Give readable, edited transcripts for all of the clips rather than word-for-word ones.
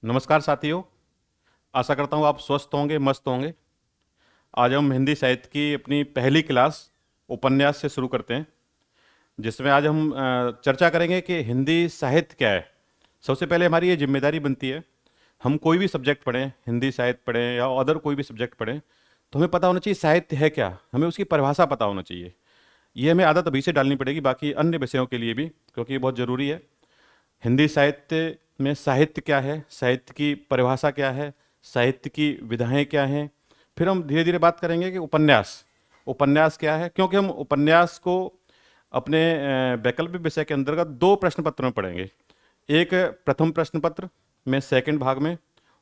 नमस्कार साथियों। आशा करता हूँ आप स्वस्थ होंगे, मस्त होंगे। आज हम हिंदी साहित्य की अपनी पहली क्लास उपन्यास से शुरू करते हैं, जिसमें आज हम चर्चा करेंगे कि हिंदी साहित्य क्या है। सबसे पहले हमारी ये जिम्मेदारी बनती है, हम कोई भी सब्जेक्ट पढ़ें, हिंदी साहित्य पढ़ें या अदर कोई भी सब्जेक्ट पढ़ें, तो हमें पता होना चाहिए साहित्य है क्या, हमें उसकी परिभाषा पता होना चाहिए। ये हमें आदत अभी से डालनी पड़ेगी, बाकी अन्य विषयों के लिए भी, क्योंकि ये बहुत ज़रूरी है। हिंदी साहित्य में साहित्य क्या है, साहित्य की परिभाषा क्या है, साहित्य की विधाएं क्या हैं। फिर हम धीरे धीरे बात करेंगे कि उपन्यास उपन्यास क्या है, क्योंकि हम उपन्यास को अपने वैकल्पिक विषय के अंतर्गत दो प्रश्न पत्र में पढ़ेंगे। एक है प्रथम प्रश्न पत्र में सेकंड भाग में,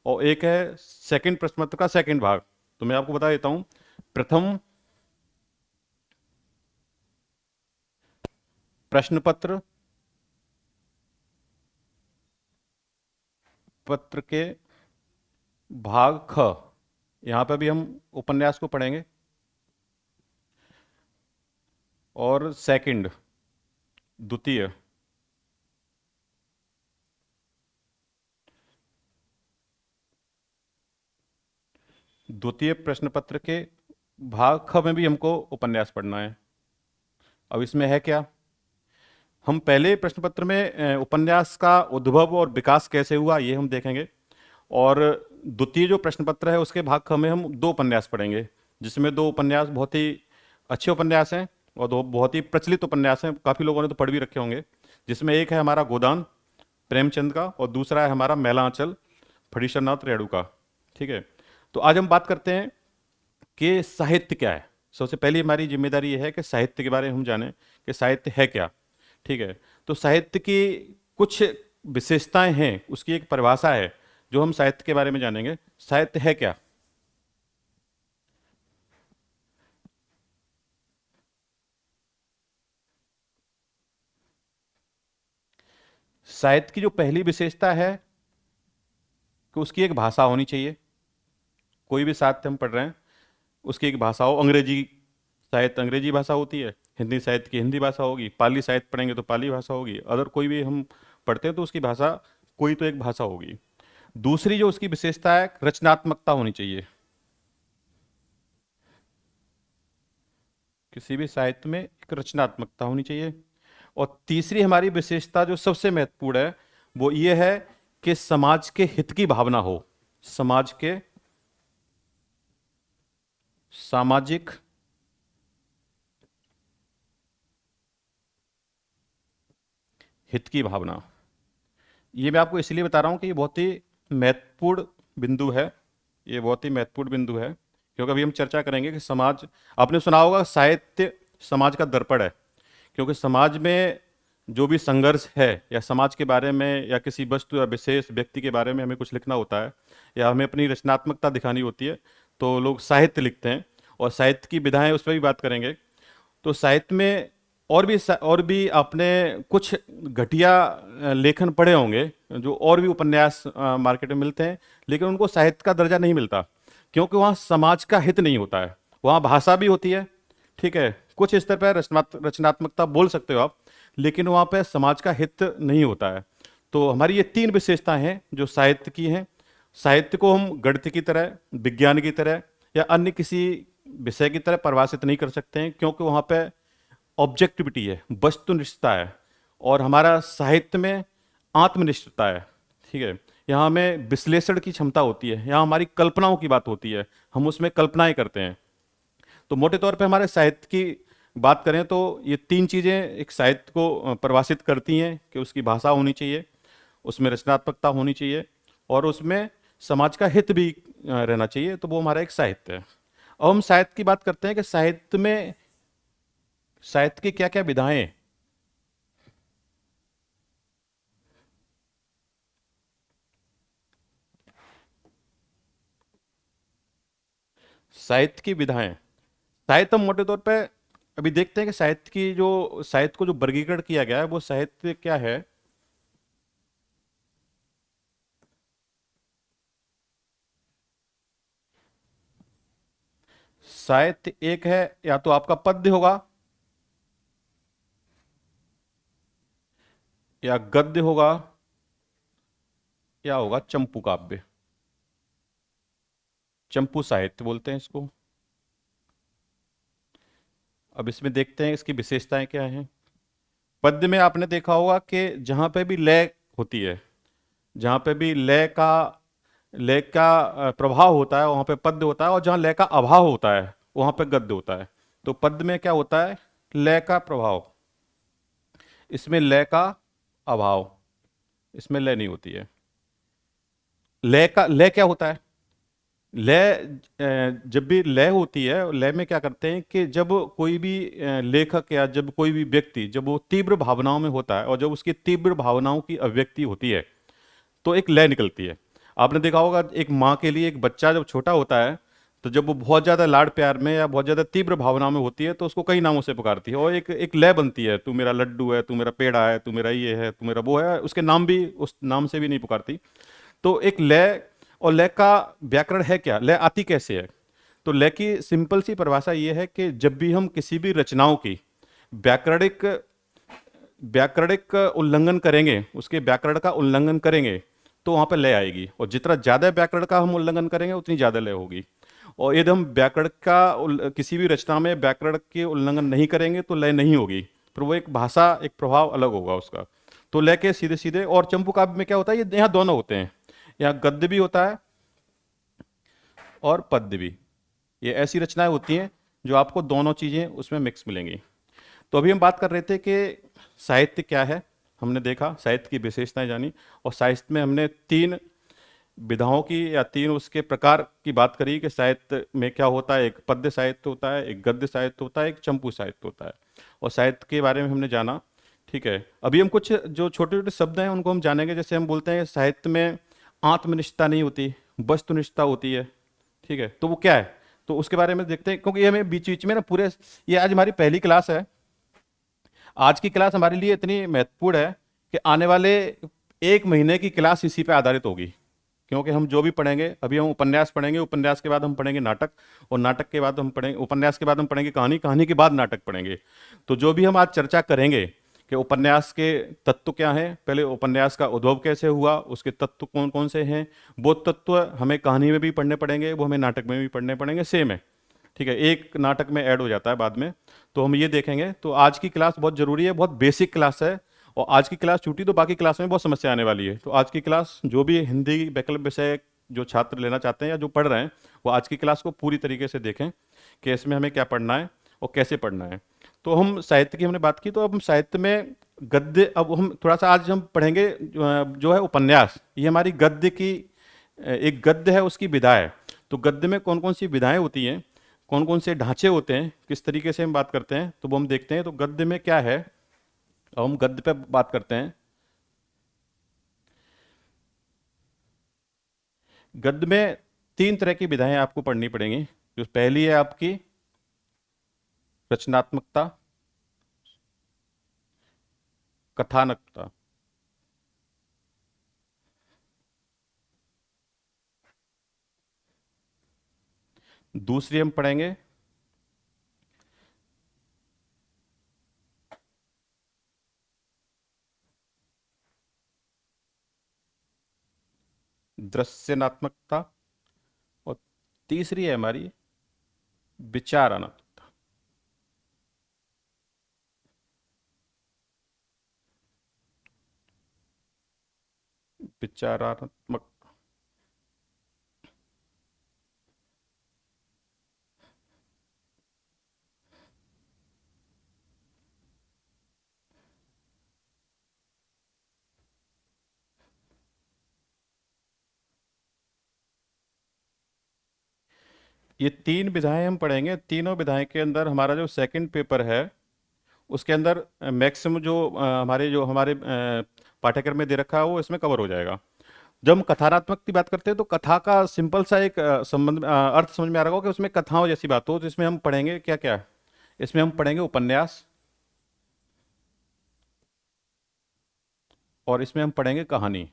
और एक है सेकंड प्रश्न पत्र का सेकंड भाग। तो मैं आपको बता देता हूँ। प्रथम प्रश्न पत्र पत्र के भाग ख, यहाँ पर भी हम उपन्यास को पढ़ेंगे। और सेकंड द्वितीय द्वितीय प्रश्न पत्र के भाग ख में भी हमको उपन्यास पढ़ना है। अब इसमें है क्या, हम पहले प्रश्न पत्र में उपन्यास का उद्भव और विकास कैसे हुआ ये हम देखेंगे। और द्वितीय जो प्रश्न पत्र है उसके भाग ख में हम दो उपन्यास पढ़ेंगे, जिसमें दो उपन्यास बहुत ही अच्छे उपन्यास हैं और दो बहुत ही प्रचलित उपन्यास हैं, काफ़ी लोगों ने तो पढ़ भी रखे होंगे। जिसमें एक है हमारा गोदान प्रेमचंद का, और दूसरा है हमारा मैला आंचल फणीश्वरनाथ रेणु का। ठीक है। तो आज हम बात करते हैं कि साहित्य क्या है। सबसे पहली हमारी जिम्मेदारी यह है कि साहित्य के बारे में हम जानें कि साहित्य है क्या। ठीक है। तो साहित्य की कुछ विशेषताएं हैं, उसकी एक परिभाषा है जो हम साहित्य के बारे में जानेंगे। साहित्य है क्या। साहित्य की जो पहली विशेषता है कि उसकी एक भाषा होनी चाहिए। कोई भी साहित्य हम पढ़ रहे हैं, उसकी एक भाषा हो। अंग्रेजी साहित्य अंग्रेजी भाषा होती है, हिंदी साहित्य की हिंदी भाषा होगी, पाली साहित्य पढ़ेंगे तो पाली भाषा होगी, अदर कोई भी हम पढ़ते हैं तो उसकी भाषा, कोई तो एक भाषा होगी। दूसरी जो उसकी विशेषता है, रचनात्मकता होनी चाहिए। किसी भी साहित्य में एक रचनात्मकता होनी चाहिए। और तीसरी हमारी विशेषता जो सबसे महत्वपूर्ण है, वो ये है कि समाज के हित की भावना हो। समाज के सामाजिक हित की भावना। ये मैं आपको इसलिए बता रहा हूँ कि ये बहुत ही महत्वपूर्ण बिंदु है। ये बहुत ही महत्वपूर्ण बिंदु है, क्योंकि अभी हम चर्चा करेंगे कि समाज, आपने सुना होगा साहित्य समाज का दर्पण है। क्योंकि समाज में जो भी संघर्ष है, या समाज के बारे में या किसी वस्तु या विशेष व्यक्ति के बारे में हमें कुछ लिखना होता है, या हमें अपनी रचनात्मकता दिखानी होती है, तो लोग साहित्य लिखते हैं। और साहित्य की विधाएं, उस पर भी बात करेंगे। तो साहित्य में और भी आपने कुछ घटिया लेखन पढ़े होंगे, जो और भी उपन्यास मार्केट में मिलते हैं, लेकिन उनको साहित्य का दर्जा नहीं मिलता, क्योंकि वहाँ समाज का हित नहीं होता है। वहाँ भाषा भी होती है, ठीक है, कुछ स्तर पर रचनात्मकता बोल सकते हो आप, लेकिन वहाँ पे समाज का हित नहीं होता है। तो हमारी ये तीन विशेषताएं हैं जो साहित्य की हैं। साहित्य को हम गणित की तरह, विज्ञान की तरह या अन्य किसी विषय की तरह परिभाषित नहीं कर सकते हैं, क्योंकि वहाँ पे ऑब्जेक्टिविटी है, वस्तुनिष्ठता है। और हमारा साहित्य में आत्मनिष्ठता है। ठीक है। यहाँ हमें विश्लेषण की क्षमता होती है, यहाँ हमारी कल्पनाओं की बात होती है, हम उसमें कल्पनाएं करते हैं। तो मोटे तौर पे हमारे साहित्य की बात करें तो ये तीन चीज़ें एक साहित्य को परिभाषित करती हैं कि उसकी भाषा होनी चाहिए, उसमें रचनात्मकता होनी चाहिए, और उसमें समाज का हित भी रहना चाहिए। तो वो हमारा एक साहित्य है। अब हम साहित्य की बात करते हैं कि साहित्य में साहित्य की क्या क्या विधाएं हैं। साहित्य की विधाएं, साहित्य हम मोटे तौर पे अभी देखते हैं कि साहित्य को जो वर्गीकरण किया गया है वो साहित्य क्या है। साहित्य एक है, या तो आपका पद्य होगा, या गद्य होगा, क्या होगा? चंपू काव्य, चंपू साहित्य बोलते हैं इसको। अब इसमें देखते हैं इसकी विशेषताएं क्या हैं। पद्य में आपने देखा होगा कि जहां पे भी लय होती है, जहां पे भी लय का प्रभाव होता है वहां पे पद्य होता है, और जहां लय का अभाव होता है वहां पे गद्य होता है। तो पद्य में क्या होता है? लय का प्रभाव, इसमें लय का अभाव, इसमें लय नहीं होती है। लय क्या होता है? लय जब भी लय होती है, लय में क्या करते हैं कि जब कोई भी लेखक या जब कोई भी व्यक्ति जब वो तीव्र भावनाओं में होता है और जब उसकी तीव्र भावनाओं की अभिव्यक्ति होती है तो एक लय निकलती है। आपने देखा होगा एक माँ के लिए एक बच्चा जब छोटा होता है तो जब वो बहुत ज्यादा लाड प्यार में या बहुत ज्यादा तीव्र भावनाओं में होती है तो उसको कई नामों से पुकारती है और एक एक लय बनती है, तू मेरा लड्डू है, तू मेरा पेड़ा है, तू मेरा ये है, तू मेरा वो है, उसके नाम भी उस नाम से भी नहीं पुकारती। तो एक लय, और लय का व्याकरण है क्या, लय आती कैसे है? तो लय की सिंपल सी परिभाषा ये है कि जब भी हम किसी भी रचनाओं की व्याकरणिक व्याकरणिक उल्लंघन करेंगे, उसके व्याकरण का उल्लंघन करेंगे तो वहां पर लय आएगी, और जितना ज्यादा व्याकरण का हम उल्लंघन करेंगे उतनी ज्यादा लय होगी। और यदि हम व्याकरण का किसी भी रचना में व्याकरण के उल्लंघन नहीं करेंगे तो लय नहीं होगी, फिर वो एक भाषा, एक प्रभाव अलग होगा उसका। तो लय के सीधे सीधे, और चंपू काव्य में क्या होता है, ये यहाँ दोनों होते हैं, यहाँ गद्य भी होता है और पद्य भी। ये ऐसी रचनाएं होती हैं जो आपको दोनों चीजें उसमें मिक्स मिलेंगी। तो अभी हम बात कर रहे थे कि साहित्य क्या है, हमने देखा साहित्य की विशेषताएं जानी, और साहित्य में हमने तीन विधाओं की या तीन उसके प्रकार की बात करी कि साहित्य में क्या होता है, एक पद्य साहित्य होता है, एक गद्य साहित्य होता है, एक चंपू साहित्य होता है, और साहित्य के बारे में हमने जाना। ठीक है, अभी हम कुछ जो छोटे छोटे शब्द हैं उनको हम जानेंगे। जैसे हम बोलते हैं साहित्य में आत्मनिष्ठता नहीं होती, वस्तुनिष्ठता होती है। ठीक है, तो वो क्या है, तो उसके बारे में देखते हैं, क्योंकि ये हमें बीच बीच में ना पूरे, ये आज हमारी पहली क्लास है। आज की क्लास हमारे लिए इतनी महत्वपूर्ण है कि आने वाले एक महीने की क्लास इसी पे आधारित होगी। क्योंकि हम जो भी पढ़ेंगे, अभी हम उपन्यास पढ़ेंगे, उपन्यास के बाद हम पढ़ेंगे नाटक, और नाटक के बाद हम पढ़ेंगे उपन्यास के बाद हम पढ़ेंगे कहानी, कहानी के बाद नाटक पढ़ेंगे। तो जो भी हम आज चर्चा करेंगे कि उपन्यास के तत्व क्या हैं, पहले उपन्यास का उद्भव कैसे हुआ, उसके तत्व कौन कौन से हैं, वो तत्व हमें कहानी में भी पढ़ने पड़ेंगे, वो हमें नाटक में भी पढ़ने पड़ेंगे, सेम है। ठीक है, एक नाटक में ऐड हो जाता है बाद में। तो हम ये देखेंगे। तो आज की क्लास बहुत जरूरी है, बहुत बेसिक क्लास है, और आज की क्लास छूटी तो बाकी क्लास में बहुत समस्या आने वाली है। तो आज की क्लास जो भी हिंदी वैकल्पिक विषय जो छात्र लेना चाहते हैं या जो पढ़ रहे हैं, वो आज की क्लास को पूरी तरीके से देखें कि इसमें हमें क्या पढ़ना है और कैसे पढ़ना है। तो हम साहित्य की हमने बात की, तो अब हम साहित्य में गद्य, अब हम थोड़ा सा आज हम पढ़ेंगे जो है उपन्यास, ये हमारी गद्य की एक गद्य है, उसकी विधा है। तो गद्य में कौन कौन सी विधाएं होती हैं, कौन कौन से ढांचे होते हैं, किस तरीके से हम बात करते हैं, तो वो हम देखते हैं। तो गद्य में क्या है, अब हम गद्य पे बात करते हैं। गद्य में तीन तरह की विधाएं आपको पढ़नी पड़ेंगी। जो पहली है आपकी रचनात्मकता, कथानकता। दूसरी हम पढ़ेंगे दृश्यनात्मकता, और तीसरी है हमारी विचारात्मकता। विचारात्मक, ये तीन विधाएं हम पढ़ेंगे। तीनों विधाएं के अंदर हमारा जो सेकंड पेपर है उसके अंदर मैक्सिमम जो हमारे पाठ्यक्रम में दे रखा है वो इसमें कवर हो जाएगा। जब हम कथानात्मक की बात करते हैं तो कथा का सिंपल सा एक अर्थ समझ में आ रहा होगा कि उसमें कथाओं जैसी बात हो। तो इसमें हम पढ़ेंगे क्या क्या, इसमें हम पढ़ेंगे उपन्यास, और इसमें हम पढ़ेंगे कहानी।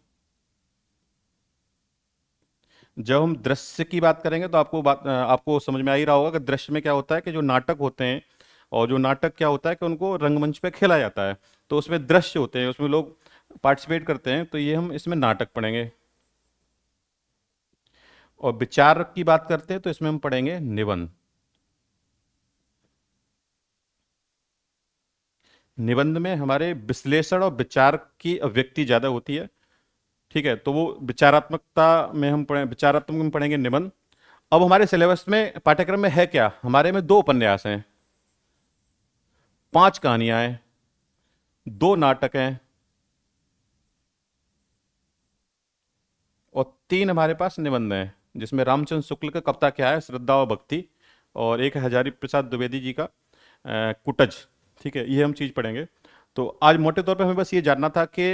जब हम दृश्य की बात करेंगे तो आपको समझ में आ ही रहा होगा कि दृश्य में क्या होता है कि जो नाटक होते हैं, और जो नाटक क्या होता है कि उनको रंगमंच पे खेला जाता है, तो उसमें दृश्य होते हैं, उसमें लोग पार्टिसिपेट करते हैं, तो ये हम इसमें नाटक पढ़ेंगे। और विचार की बात करते हैं तो इसमें हम पढ़ेंगे निबंध। निबंध में हमारे विश्लेषण और विचार की अभिव्यक्ति ज्यादा होती है। ठीक है, तो वो विचारात्मकता में हम पढ़े, विचारात्मक में पढ़ेंगे निबंध। अब हमारे सिलेबस में पाठ्यक्रम में है क्या, हमारे में 2 उपन्यास हैं, 5 कहानियां हैं, 2 नाटक हैं, और 3 हमारे पास निबंध हैं, जिसमें रामचंद्र शुक्ल का कविता क्या है, श्रद्धा और भक्ति, और एक हजारी प्रसाद द्विवेदी जी का कुटज। ठीक है, ये हम चीज़ पढ़ेंगे। तो आज मोटे तौर पे हमें बस ये जानना था कि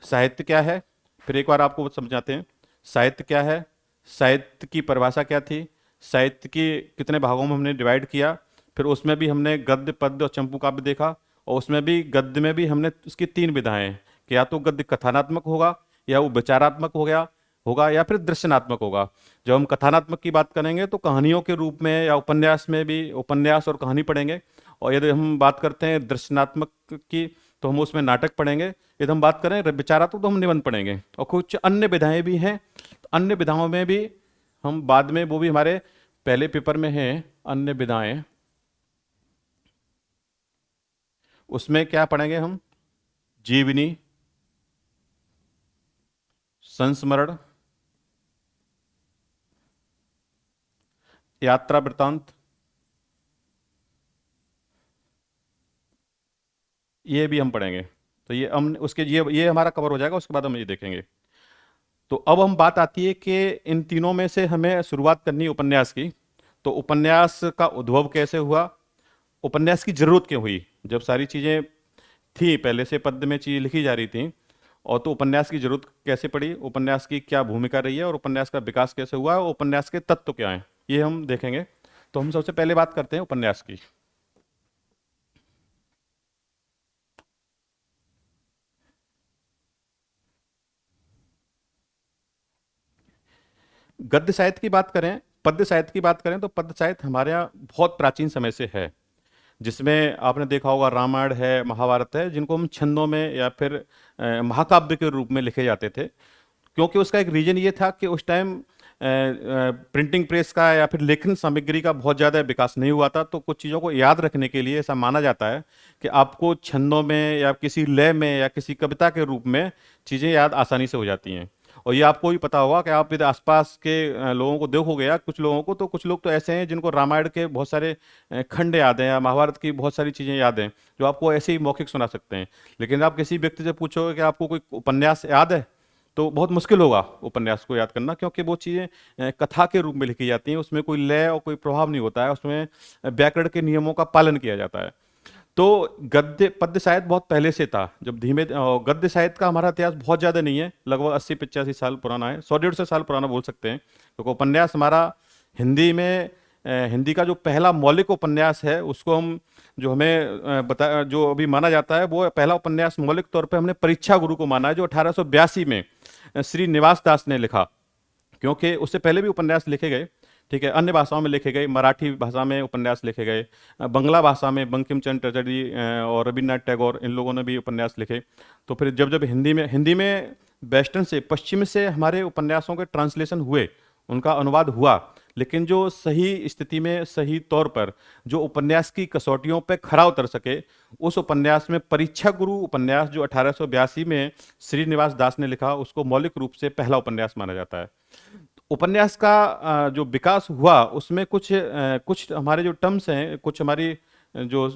साहित्य क्या है, फिर एक बार आपको समझाते हैं साहित्य क्या है, साहित्य की परिभाषा क्या थी, साहित्य की कितने भागों में हमने डिवाइड किया, फिर उसमें भी हमने गद्य पद्य और चंपू काव्य देखा, और उसमें भी गद्य में भी हमने उसकी 3 विधाएं हैं कि या तो गद्य कथानात्मक होगा, या वो विचारात्मक हो गया होगा, या फिर दृश्यनात्मक होगा। जब हम कथानात्मक की बात करेंगे तो कहानियों के रूप में या उपन्यास में भी उपन्यास और कहानी पढ़ेंगे, और यदि हम बात करते हैं दृश्यनात्मक की तो हम उसमें नाटक पढ़ेंगे, यदि हम बात करें विचारात्मक तो हम निबंध पढ़ेंगे, और कुछ अन्य विधाएं भी हैं। तो अन्य विधाओं में भी हम बाद में, वो भी हमारे पहले पेपर में हैं अन्य विधाएं, उसमें क्या पढ़ेंगे हम, जीवनी, संस्मरण, यात्रा वृत्तांत, ये भी हम पढ़ेंगे। तो ये हम उसके ये हमारा कवर हो जाएगा, उसके बाद हम ये देखेंगे। तो अब हम बात आती है कि इन तीनों में से हमें शुरुआत करनी है उपन्यास की। तो उपन्यास का उद्भव कैसे हुआ, उपन्यास की जरूरत क्यों हुई, जब सारी चीजें थी पहले से पद्य में चीजें लिखी जा रही थी, और तो उपन्यास की जरूरत कैसे पड़ी, उपन्यास की क्या भूमिका रही है, और उपन्यास का विकास कैसे हुआ, और उपन्यास के तत्व क्या हैं, ये हम देखेंगे। तो हम सबसे पहले बात करते हैं उपन्यास की। गद्य साहित्य की बात करें, पद्य साहित्य की बात करें, तो पद्य साहित्य हमारे यहाँ बहुत प्राचीन समय से है, जिसमें आपने देखा होगा रामायण है, महाभारत है, जिनको हम छंदों में या फिर महाकाव्य के रूप में लिखे जाते थे। क्योंकि उसका एक रीजन ये था कि उस टाइम प्रिंटिंग प्रेस का या फिर लेखन सामग्री का बहुत ज़्यादा विकास नहीं हुआ था, तो कुछ चीज़ों को याद रखने के लिए ऐसा माना जाता है कि आपको छंदों में या किसी लय में या किसी कविता के रूप में चीज़ें याद आसानी से हो जाती हैं। और ये आपको भी पता होगा कि आप यदि आसपास के लोगों को देखोगे, या कुछ लोगों को, तो कुछ लोग तो ऐसे हैं जिनको रामायण के बहुत सारे खंड याद हैं, या महाभारत की बहुत सारी चीज़ें याद हैं, जो आपको ऐसे ही मौखिक सुना सकते हैं। लेकिन आप किसी व्यक्ति से पूछोगे कि आपको कोई उपन्यास याद है, तो बहुत मुश्किल होगा उपन्यास को याद करना, क्योंकि वो चीज़ें कथा के रूप में लिखी जाती हैं, उसमें कोई लय और कोई प्रभाव नहीं होता है, उसमें व्याकरण के नियमों का पालन किया जाता है। तो गद्य पद्य साहित्य बहुत पहले से था, जब धीमे गद्य साहित्य का हमारा इतिहास बहुत ज़्यादा नहीं है, लगभग 80-85 साल पुराना है, 100-150 साल पुराना बोल सकते हैं। तो उपन्यास हमारा हिंदी में हिंदी का जो पहला मौलिक उपन्यास है, उसको हम, जो हमें जो अभी माना जाता है, वो पहला उपन्यास मौलिक तौर पे हमने परीक्षा गुरु को माना है, जो 1882 में श्री निवास दास ने लिखा। क्योंकि उससे पहले भी उपन्यास लिखे गए, ठीक है, अन्य भाषाओं में लिखे गए, मराठी भाषा में उपन्यास लिखे गए, बंगला भाषा में बंकिम चंद्र चटर्जी और रविन्द्रनाथ टैगोर, इन लोगों ने भी उपन्यास लिखे। तो फिर जब जब हिंदी में वेस्टर्न से, पश्चिम से हमारे उपन्यासों के ट्रांसलेशन हुए, उनका अनुवाद हुआ, लेकिन जो सही स्थिति में, सही तौर पर जो उपन्यास की कसौटियों पर खरा उतर सके, उस उपन्यास में परीक्षा गुरु उपन्यास, जो 1882 में श्रीनिवास दास ने लिखा, उसको मौलिक रूप से पहला उपन्यास माना जाता है। उपन्यास का जो विकास हुआ, उसमें कुछ हमारे जो टर्म्स हैं, कुछ हमारी जो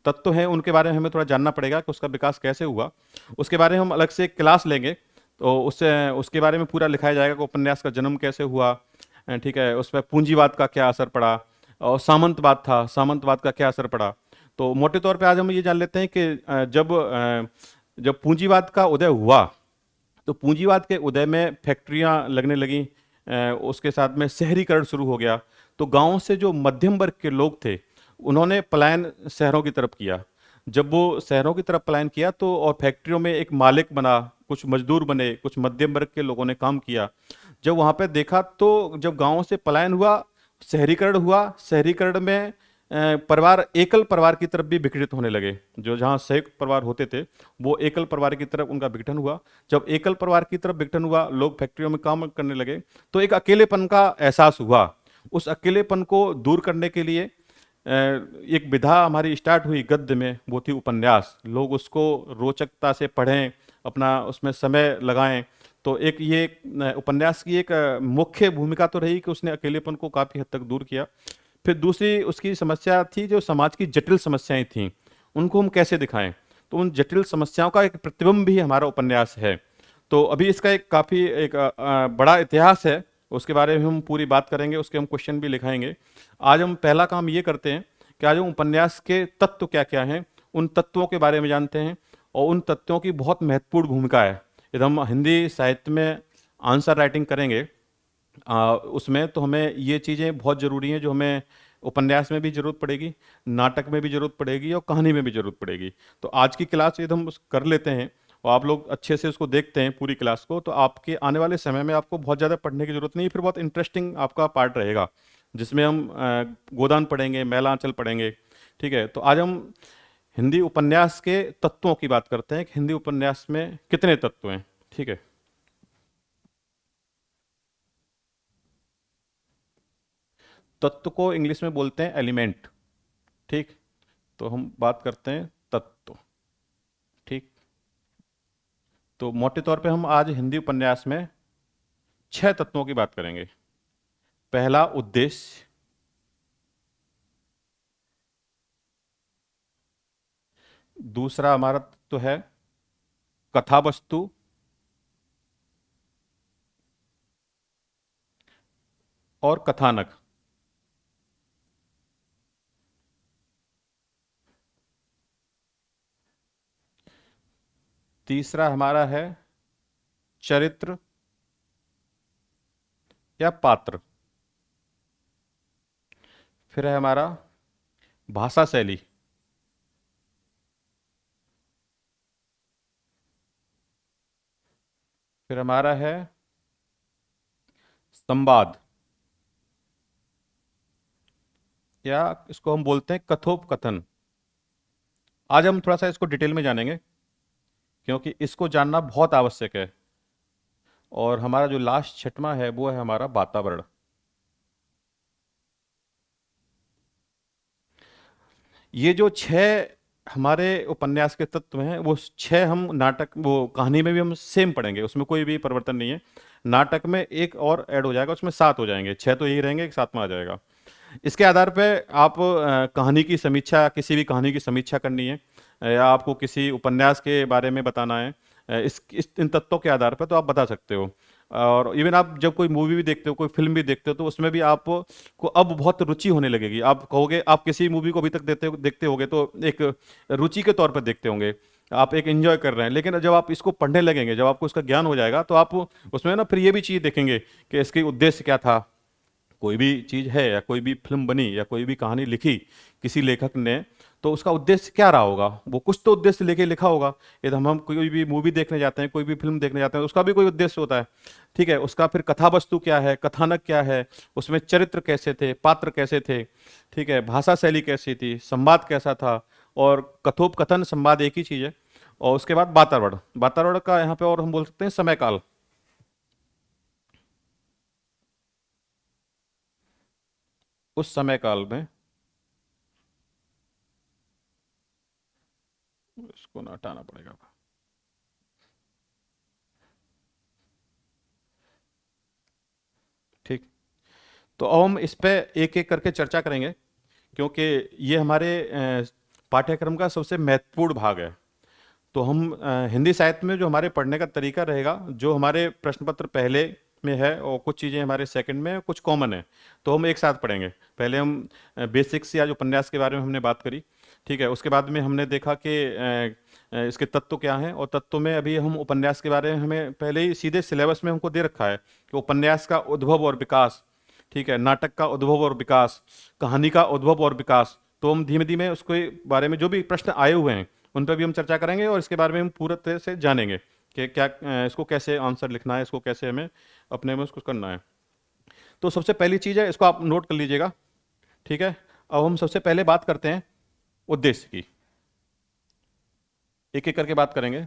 तत्व हैं, उनके बारे में हमें थोड़ा जानना पड़ेगा कि उसका विकास कैसे हुआ। उसके बारे में हम अलग से एक क्लास लेंगे, तो उससे उसके बारे में पूरा लिखाया जाएगा कि उपन्यास का जन्म कैसे हुआ, ठीक है, उस पर पूंजीवाद का क्या असर पड़ा, और सामंतवाद था, सामंतवाद का क्या असर पड़ा। तो मोटे तौर पे आज हम ये जान लेते हैं कि जब पूंजीवाद का उदय हुआ, तो पूंजीवाद के उदय में फैक्ट्रियां लगने लगी, उसके साथ में शहरीकरण शुरू हो गया। तो गांवों से जो मध्यम वर्ग के लोग थे, उन्होंने पलायन शहरों की तरफ किया। जब वो शहरों की तरफ पलायन किया, तो और फैक्ट्रियों में एक मालिक बना, कुछ मजदूर बने, कुछ मध्यम वर्ग के लोगों ने काम किया। जब वहां पे देखा, तो जब गांवों से पलायन हुआ, शहरीकरण हुआ, शहरीकरण में परिवार एकल परिवार की तरफ भी विघटित होने लगे। जो जहाँ संयुक्त परिवार होते थे वो एकल परिवार की तरफ उनका विघटन हुआ। जब एकल परिवार की तरफ विघटन हुआ, लोग फैक्ट्रियों में काम करने लगे, तो एक अकेलेपन का एहसास हुआ। उस अकेलेपन को दूर करने के लिए एक विधा हमारी स्टार्ट हुई गद्य में, वो थी उपन्यास। लोग उसको रोचकता से पढ़ें, अपना उसमें समय लगाएं। तो एक ये उपन्यास की एक मुख्य भूमिका तो रही कि उसने अकेलेपन को काफ़ी हद तक दूर किया। फिर दूसरी उसकी समस्या थी, जो समाज की जटिल समस्याएं थीं, उनको हम कैसे दिखाएं। तो उन जटिल समस्याओं का एक प्रतिबिंब भी हमारा उपन्यास है। तो अभी इसका एक काफ़ी एक बड़ा इतिहास है, उसके बारे में हम पूरी बात करेंगे, उसके हम क्वेश्चन भी लिखाएंगे। आज हम पहला काम ये करते हैं कि आज हम उपन्यास के तत्व क्या क्या हैं उन तत्वों के बारे में जानते हैं, और उन तत्वों की बहुत महत्वपूर्ण भूमिका है। यदि हम हिंदी साहित्य में आंसर राइटिंग करेंगे उसमें, तो हमें ये चीज़ें बहुत ज़रूरी हैं, जो हमें उपन्यास में भी ज़रूरत पड़ेगी, नाटक में भी ज़रूरत पड़ेगी, और कहानी में भी ज़रूरत पड़ेगी। तो आज की क्लास यदि हम कर लेते हैं और आप लोग अच्छे से उसको देखते हैं पूरी क्लास को, तो आपके आने वाले समय में आपको बहुत ज़्यादा पढ़ने की ज़रूरत नहीं, फिर बहुत इंटरेस्टिंग आपका पार्ट रहेगा, जिसमें हम गोदान पढ़ेंगे, मैलांचल पढ़ेंगे। ठीक है, तो आज हम हिंदी उपन्यास के तत्वों की बात करते हैं कि हिंदी उपन्यास में कितने तत्व हैं। ठीक है, तत्व को इंग्लिश में बोलते हैं एलिमेंट। ठीक, तो हम बात करते हैं तत्व। ठीक, तो मोटे तौर पे हम आज हिंदी उपन्यास में 6 तत्वों की बात करेंगे। पहला उद्देश्य, दूसरा हमारा तत्व है कथा वस्तु, और कथानक। तीसरा हमारा है चरित्र या पात्र। फिर है हमारा भाषा शैली। फिर हमारा है संवाद, या इसको हम बोलते हैं कथोपकथन। आज हम थोड़ा सा इसको डिटेल में जानेंगे, क्योंकि इसको जानना बहुत आवश्यक है। और हमारा जो लास्ट छठवां है वो है हमारा वातावरण। ये जो 6 हमारे उपन्यास के तत्व हैं, वो 6 हम नाटक वो कहानी में भी हम सेम पढ़ेंगे, उसमें कोई भी परिवर्तन नहीं है। नाटक में एक और ऐड हो जाएगा, उसमें 7 हो जाएंगे, 6 तो यही रहेंगे, एक 7वां आ जाएगा। इसके आधार पे आप कहानी की समीक्षा, किसी भी कहानी की समीक्षा करनी है, या आपको किसी उपन्यास के बारे में बताना है, इस इन तत्वों के आधार पर तो आप बता सकते हो। और इवन आप जब कोई मूवी भी देखते हो, कोई फिल्म भी देखते हो, तो उसमें भी आपको अब बहुत रुचि होने लगेगी। आप कहोगे, आप किसी मूवी को अभी तक देखते होगे तो एक रुचि के तौर पर देखते होंगे, आप एक एंजॉय कर रहे हैं। लेकिन जब आप इसको पढ़ने लगेंगे, जब आपको इसका ज्ञान हो जाएगा, तो आप उसमें ना फिर ये भी चीज़ देखेंगे कि इसके उद्देश्य क्या था। कोई भी चीज़ है, या कोई भी फिल्म बनी, या कोई भी कहानी लिखी किसी लेखक ने, तो उसका उद्देश्य क्या रहा होगा, वो कुछ तो उद्देश्य लेके लिखा होगा। यदि हम कोई भी मूवी देखने जाते हैं, कोई भी फिल्म देखने जाते हैं, तो उसका भी कोई उद्देश्य होता है। ठीक है, उसका फिर कथा वस्तु क्या है, कथानक क्या है, उसमें चरित्र कैसे थे, पात्र कैसे थे, ठीक है, भाषा शैली कैसी थी, संवाद कैसा था। और कथोपकथन संवाद एक ही चीज़ है। और उसके बाद वातावरण, वातावरण का यहाँ पे और हम बोल सकते हैं समय काल। उस समय काल में, इसको ना हटाना पड़ेगा। ठीक, तो अब हम इस पे एक एक करके चर्चा करेंगे, क्योंकि ये हमारे पाठ्यक्रम का सबसे महत्वपूर्ण भाग है। तो हम हिंदी साहित्य में जो हमारे पढ़ने का तरीका रहेगा, जो हमारे प्रश्न पत्र पहले में है, और कुछ चीज़ें हमारे सेकंड में, कुछ कॉमन है, तो हम एक साथ पढ़ेंगे। पहले हम बेसिक्स या जो उपन्यास के बारे में हमने बात करी, ठीक है, उसके बाद में हमने देखा कि इसके तत्व क्या हैं, और तत्व में अभी हम उपन्यास के बारे में, हमें पहले ही सीधे सिलेबस में हमको दे रखा है कि उपन्यास का उद्भव और विकास, ठीक है, नाटक का उद्भव और विकास, कहानी का उद्भव और विकास। तो हम धीमे धीमे उसके बारे में जो भी प्रश्न आए हुए हैं उन पर भी हम चर्चा करेंगे, और इसके बारे में हम पूरा तरह से जानेंगे कि क्या इसको कैसे आंसर लिखना है, इसको कैसे हमें अपने में उसको करना है। तो सबसे पहली चीज़ है, इसको आप नोट कर लीजिएगा। ठीक है, अब हम सबसे पहले बात करते हैं उद्देश्य की, एक एक करके बात करेंगे।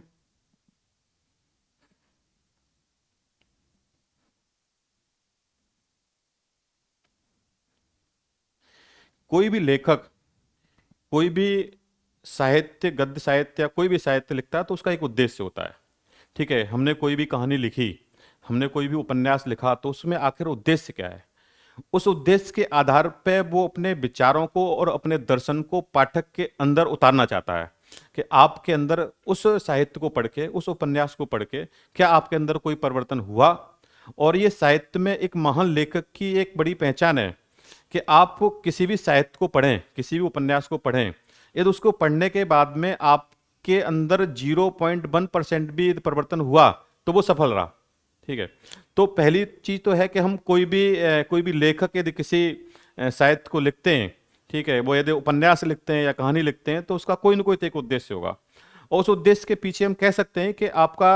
कोई भी लेखक, कोई भी साहित्य, गद्य साहित्य या कोई भी साहित्य लिखता है तो उसका एक उद्देश्य होता है। ठीक है, हमने कोई भी कहानी लिखी, हमने कोई भी उपन्यास लिखा, तो उसमें आखिर उद्देश्य क्या है? उस उद्देश्य के आधार पे वो अपने विचारों को और अपने दर्शन को पाठक के अंदर उतारना चाहता है कि आपके अंदर उस साहित्य को पढ़ के, उस उपन्यास को पढ़ के क्या आपके अंदर कोई परिवर्तन हुआ। और ये साहित्य में एक महान लेखक की एक बड़ी पहचान है कि आप किसी भी साहित्य को पढ़ें, किसी भी उपन्यास को पढ़ें, यदि उसको पढ़ने के बाद में आपके अंदर 0.1% भी यदि परिवर्तन हुआ तो वो सफल रहा। ठीक है, तो पहली चीज तो है कि हम कोई भी लेखक यदि किसी साहित्य को लिखते हैं, ठीक है, वो यदि उपन्यास लिखते हैं या कहानी लिखते हैं तो उसका कोई ना कोई तो एक उद्देश्य होगा। और उस उद्देश्य के पीछे हम कह सकते हैं कि आपका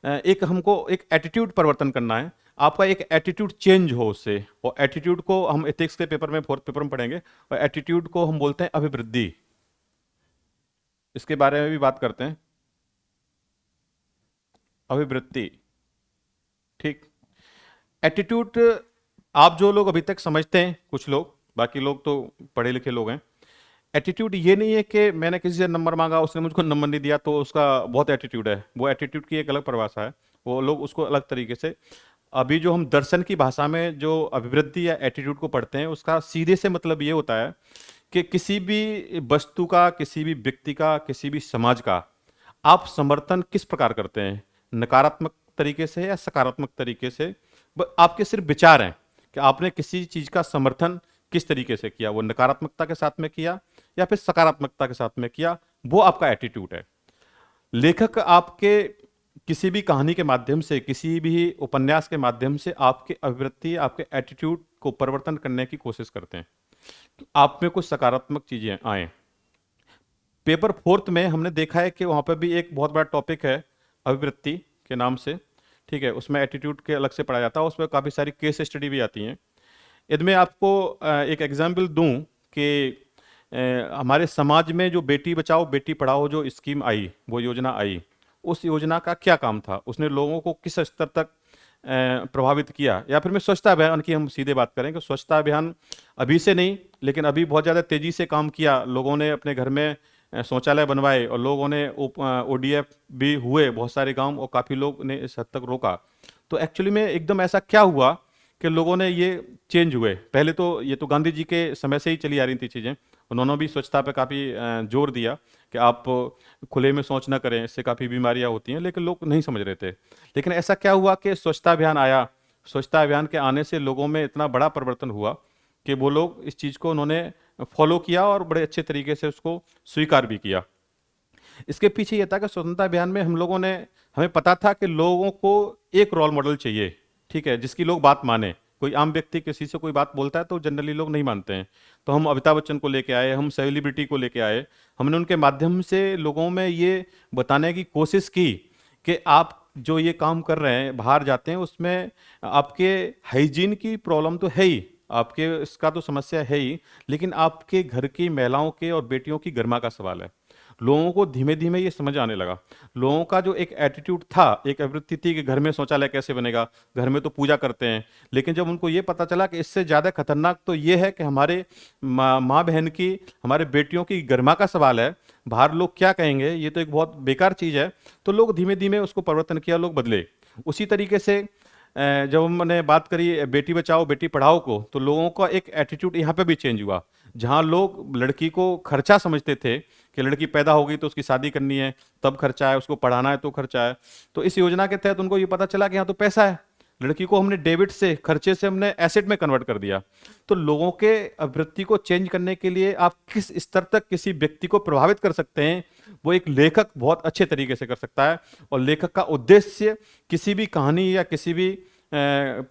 एक हमको एक एटीट्यूड परिवर्तन करना है, आपका एक एटीट्यूड चेंज हो उससे। और एटीट्यूड को हम एथिक्स के पेपर में, फोर्थ पेपर में पढ़ेंगे, और एटीट्यूड को हम बोलते हैं अभिवृद्धि। इसके बारे में भी बात करते हैं, अभिवृद्धि। ठीक, एटीट्यूड, आप जो लोग अभी तक समझते हैं, कुछ लोग, बाकी लोग तो पढ़े लिखे लोग हैं, एटीट्यूड ये नहीं है कि मैंने किसी से नंबर मांगा, उसने मुझको नंबर नहीं दिया तो उसका बहुत एटीट्यूड है। वो एटीट्यूड की एक अलग परिभाषा है, वो लोग उसको अलग तरीके से, अभी जो हम दर्शन की भाषा में जो अभिवृद्धि या एटीट्यूड को पढ़ते हैं उसका सीधे से मतलब ये होता है कि किसी भी वस्तु का, किसी भी व्यक्ति का, किसी भी समाज का आप समर्थन किस प्रकार करते हैं, नकारात्मक तरीके से या सकारात्मक तरीके से। आपके सिर्फ विचार हैं कि आपने किसी चीज का समर्थन किस तरीके से किया, वो नकारात्मकता के साथ में किया या फिर सकारात्मकता के साथ में किया, वो आपका एटीट्यूड है। लेखक आपके किसी भी कहानी के माध्यम से, किसी भी उपन्यास के माध्यम से आपके अभिवृत्ति, आपके एटीट्यूड को परिवर्तन करने की कोशिश करते हैं, आप में कुछ सकारात्मक चीजें आए। पेपर फोर्थ में हमने देखा है कि वहां पर भी एक बहुत बड़ा टॉपिक है अभिवृत्ति के नाम से। ठीक है, उसमें एटीट्यूड के अलग से पढ़ा जाता है, उसमें काफ़ी सारी केस स्टडी भी आती हैं। यदि मैं आपको एक एग्जाम्पल दूं कि हमारे समाज में जो बेटी बचाओ बेटी पढ़ाओ जो स्कीम आई, वो योजना आई, उस योजना का क्या काम था, उसने लोगों को किस स्तर तक प्रभावित किया। या फिर मैं स्वच्छता अभियान की हम सीधे बात करें कि स्वच्छता अभियान अभी से नहीं, लेकिन अभी बहुत ज़्यादा तेज़ी से काम किया, लोगों ने अपने घर में शौचालय बनवाए और लोगों ने ओडीएफ भी हुए बहुत सारे गांव, और काफ़ी लोग ने इस हद तक रोका। तो एक्चुअली में एकदम ऐसा क्या हुआ कि लोगों ने ये चेंज हुए। पहले तो ये तो गांधी जी के समय से ही चली आ रही थी चीज़ें, उन्होंने भी स्वच्छता पे काफ़ी जोर दिया कि आप खुले में शौच ना करें, इससे काफ़ी बीमारियां होती हैं, लेकिन लोग नहीं समझ रहे थे। लेकिन ऐसा क्या हुआ कि स्वच्छता अभियान आया, स्वच्छता अभियान के आने से लोगों में इतना बड़ा परिवर्तन हुआ कि वो लोग इस चीज़ को उन्होंने फॉलो किया और बड़े अच्छे तरीके से उसको स्वीकार भी किया। इसके पीछे ये था कि स्वतंत्रता अभियान में हमें पता था कि लोगों को एक रोल मॉडल चाहिए, ठीक है, जिसकी लोग बात माने। कोई आम व्यक्ति किसी से कोई बात बोलता है तो जनरली लोग नहीं मानते हैं, तो हम अमिताभ बच्चन को लेके आए, हम सेलिब्रिटी को लेके आए, हमने उनके माध्यम से लोगों में ये बताने की कोशिश की कि आप जो ये काम कर रहे हैं, बाहर जाते हैं, उसमें आपके हाइजीन की प्रॉब्लम तो है ही, आपके इसका तो समस्या है ही, लेकिन आपके घर की महिलाओं के और बेटियों की गरिमा का सवाल है। लोगों को धीमे धीमे ये समझ आने लगा। लोगों का जो एक एटीट्यूड था, एक आवृत्ति थी कि घर में शौचालय कैसे बनेगा, घर में तो पूजा करते हैं, लेकिन जब उनको ये पता चला कि इससे ज़्यादा खतरनाक तो ये है कि हमारे माँ बहन की, हमारे बेटियों की गरिमा का सवाल है, बाहर लोग क्या कहेंगे, ये तो एक बहुत बेकार चीज़ है, तो लोग धीमे धीमे उसको परिवर्तन किया, लोग बदले। उसी तरीके से जब हमने बात करी बेटी बचाओ बेटी पढ़ाओ को, तो लोगों का एक एटीट्यूड यहाँ पे भी चेंज हुआ। जहाँ लोग लड़की को खर्चा समझते थे कि लड़की पैदा हो गई तो उसकी शादी करनी है, तब खर्चा है, उसको पढ़ाना है तो खर्चा है, तो इस योजना के तहत उनको ये पता चला कि यहाँ तो पैसा है, लड़की को हमने डेबिट से, खर्चे से हमने एसेट में कन्वर्ट कर दिया। तो लोगों के आवृत्ति को चेंज करने के लिए आप किस स्तर तक किसी व्यक्ति को प्रभावित कर सकते हैं, वो एक लेखक बहुत अच्छे तरीके से कर सकता है। और लेखक का उद्देश्य किसी भी कहानी या किसी भी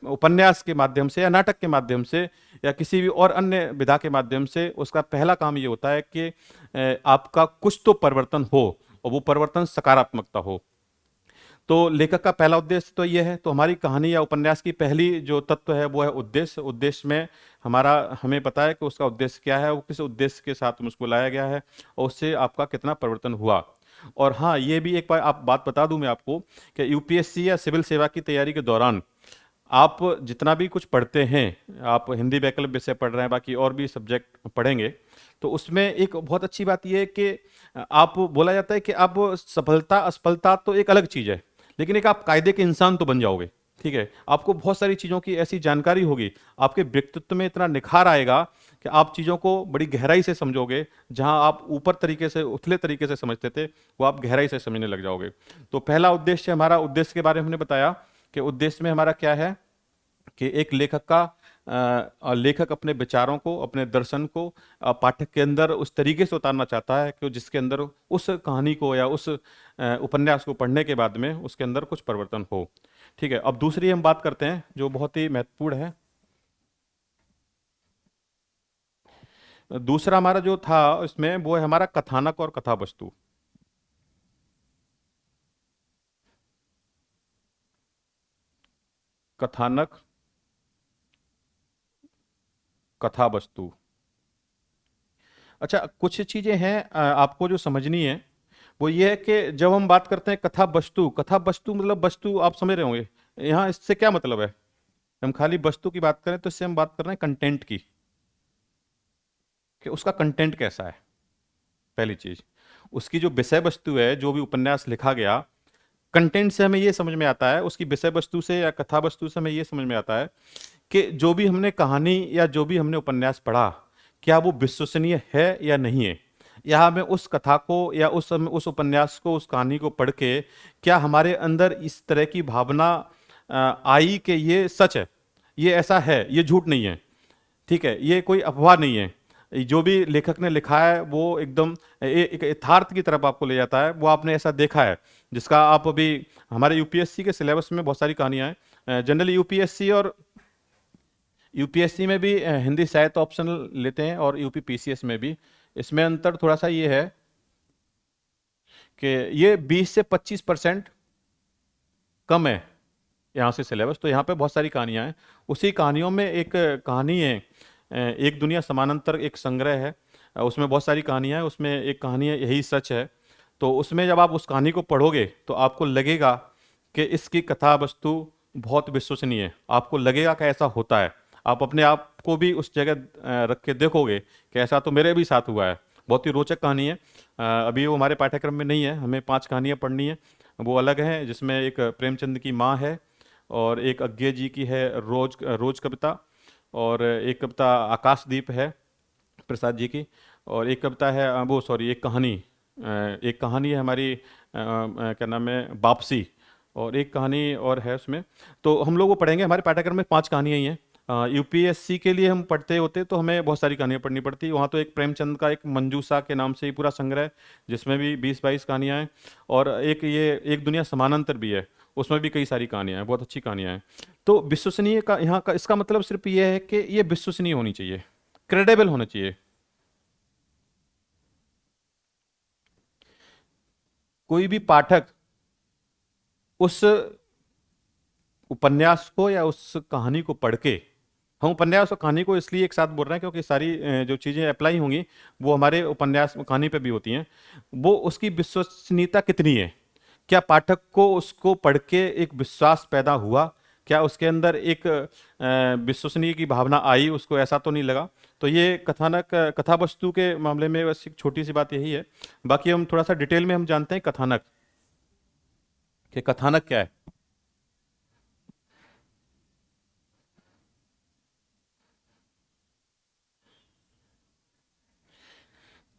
उपन्यास के माध्यम से या नाटक के माध्यम से या किसी भी और अन्य विधा के माध्यम से, उसका पहला काम ये होता है कि आपका कुछ तो परिवर्तन हो और वो परिवर्तन सकारात्मकता हो। तो लेखक का पहला उद्देश्य तो ये है, तो हमारी कहानी या उपन्यास की पहली जो तत्व है वो है उद्देश्य। उद्देश्य में हमारा हमें पता है कि उसका उद्देश्य क्या है, वो किस उद्देश्य के साथ उसको लाया गया है और उससे आपका कितना परिवर्तन हुआ। और हाँ, ये भी एक बार आप बात बता दूं मैं आपको कि यूपीएससी या सिविल सेवा की तैयारी के दौरान आप जितना भी कुछ पढ़ते हैं, आप हिंदी वैकल्पिक विषय पढ़ रहे हैं, बाकी और भी सब्जेक्ट पढ़ेंगे, तो उसमें एक बहुत अच्छी बात यह है कि आप बोला जाता है कि आप सफलता असफलता तो एक अलग चीज़ है, लेकिन एक आप कायदे के इंसान तो बन जाओगे। ठीक है, आपको बहुत सारी चीज़ों की ऐसी जानकारी होगी, आपके व्यक्तित्व में इतना निखार आएगा कि आप चीज़ों को बड़ी गहराई से समझोगे। जहां आप ऊपर तरीके से उथले तरीके से समझते थे, वो आप गहराई से समझने लग जाओगे। तो पहला उद्देश्य, हमारा उद्देश्य के बारे में हमने बताया कि उद्देश्य में हमारा क्या है कि एक लेखक का लेखक अपने विचारों को, अपने दर्शन को पाठक के अंदर उस तरीके से उतारना चाहता है कि जिसके अंदर उस कहानी को या उस उपन्यास को पढ़ने के बाद में उसके अंदर कुछ परिवर्तन हो। ठीक है, अब दूसरी हम बात करते हैं जो बहुत ही महत्वपूर्ण है। दूसरा हमारा जो था इसमें वो है हमारा कथानक और कथा वस्तु। कथानक, कथा वस्तु। अच्छा, कुछ चीजें हैं आपको जो समझनी है, वो ये है कि जब हम बात करते हैं कथा वस्तु, कथा वस्तु मतलब वस्तु आप समझ रहे होंगे यहाँ इससे क्या मतलब है। हम खाली वस्तु की बात करें तो इससे हम बात कर रहे हैं कंटेंट की, कि उसका कंटेंट कैसा है। पहली चीज, उसकी जो विषय वस्तु है, जो भी उपन्यास लिखा गया, कंटेंट से हमें ये समझ में आता है, उसकी विषय वस्तु से या कथा वस्तु से हमें ये समझ में आता है कि जो भी हमने कहानी या जो भी हमने उपन्यास पढ़ा, क्या वो विश्वसनीय है या नहीं है। या हमें उस कथा को या उस उपन्यास को, उस कहानी को पढ़ के क्या हमारे अंदर इस तरह की भावना आई कि ये सच है, ये ऐसा है, ये झूठ नहीं है। ठीक है, ये कोई अफवाह नहीं है, जो भी लेखक ने लिखा है वो एकदम एक यथार्थ की तरफ आपको ले जाता है। वो आपने ऐसा देखा है जिसका आप अभी, हमारे यूपीएससी के सिलेबस में बहुत सारी कहानियां हैं। जनरली यूपीएससी में भी हिंदी साहित्य ऑप्शनल लेते हैं और यूपी पीसीएस में भी। इसमें अंतर थोड़ा सा ये है कि ये 20 से 25% कम है यहाँ से सिलेबस। तो यहाँ पे बहुत सारी कहानियाँ हैं, उसी कहानियों में एक कहानी है एक दुनिया समानांतर, एक संग्रह है, उसमें बहुत सारी कहानियाँ हैं, उसमें एक कहानी है यही सच है। तो उसमें जब आप उस कहानी को पढ़ोगे तो आपको लगेगा कि इसकी कथा वस्तु बहुत विश्वसनीय है, आपको लगेगा कि ऐसा होता है। आप अपने आप को भी उस जगह रख के देखोगे कि ऐसा तो मेरे भी साथ हुआ है। बहुत ही रोचक कहानी है। अभी वो हमारे पाठ्यक्रम में नहीं है, हमें 5 कहानियाँ पढ़नी है, वो अलग हैं, जिसमें एक प्रेमचंद की माँ है, और एक अज्ञे जी की है रोज रोज कविता, और एक कविता आकाशदीप है प्रसाद जी की, और एक कविता है वो सॉरी एक कहानी है हमारी क्या नाम है, वापसी, और एक कहानी और है उसमें। तो हम लोग वो पढ़ेंगे, हमारे पाठ्यक्रम में 5 कहानियाँ ही हैं। यूपीएससी के लिए हम पढ़ते होते तो हमें बहुत सारी कहानियाँ पढ़नी पड़ती। वहाँ तो एक प्रेमचंद का एक मंजूषा के नाम से ही पूरा संग्रह है, जिसमें भी 20-22 कहानियाँ हैं, और एक ये एक दुनिया समानांतर भी है, उसमें भी कई सारी कहानियाँ हैं, बहुत अच्छी कहानियाँ हैं। तो विश्वसनीय का यहाँ का इसका मतलब सिर्फ ये है कि ये विश्वसनीय होनी चाहिए, क्रेडिबल होना चाहिए। कोई भी पाठक उस उपन्यास को या उस कहानी को पढ़ के, हम उपन्यास और कहानी को इसलिए एक साथ बोल रहे हैं क्योंकि सारी जो चीज़ें अप्लाई होंगी वो हमारे उपन्यास कहानी पे भी होती हैं। वो उसकी विश्वसनीयता कितनी है, क्या पाठक को उसको पढ़ के एक विश्वास पैदा हुआ, क्या उसके अंदर एक विश्वसनीय की भावना आई, उसको ऐसा तो नहीं लगा। तो ये कथानक कथा वस्तु के मामले में बस एक छोटी सी बात यही है। बाकी हम थोड़ा सा डिटेल में हम जानते हैं कथानक, कि कथानक क्या है।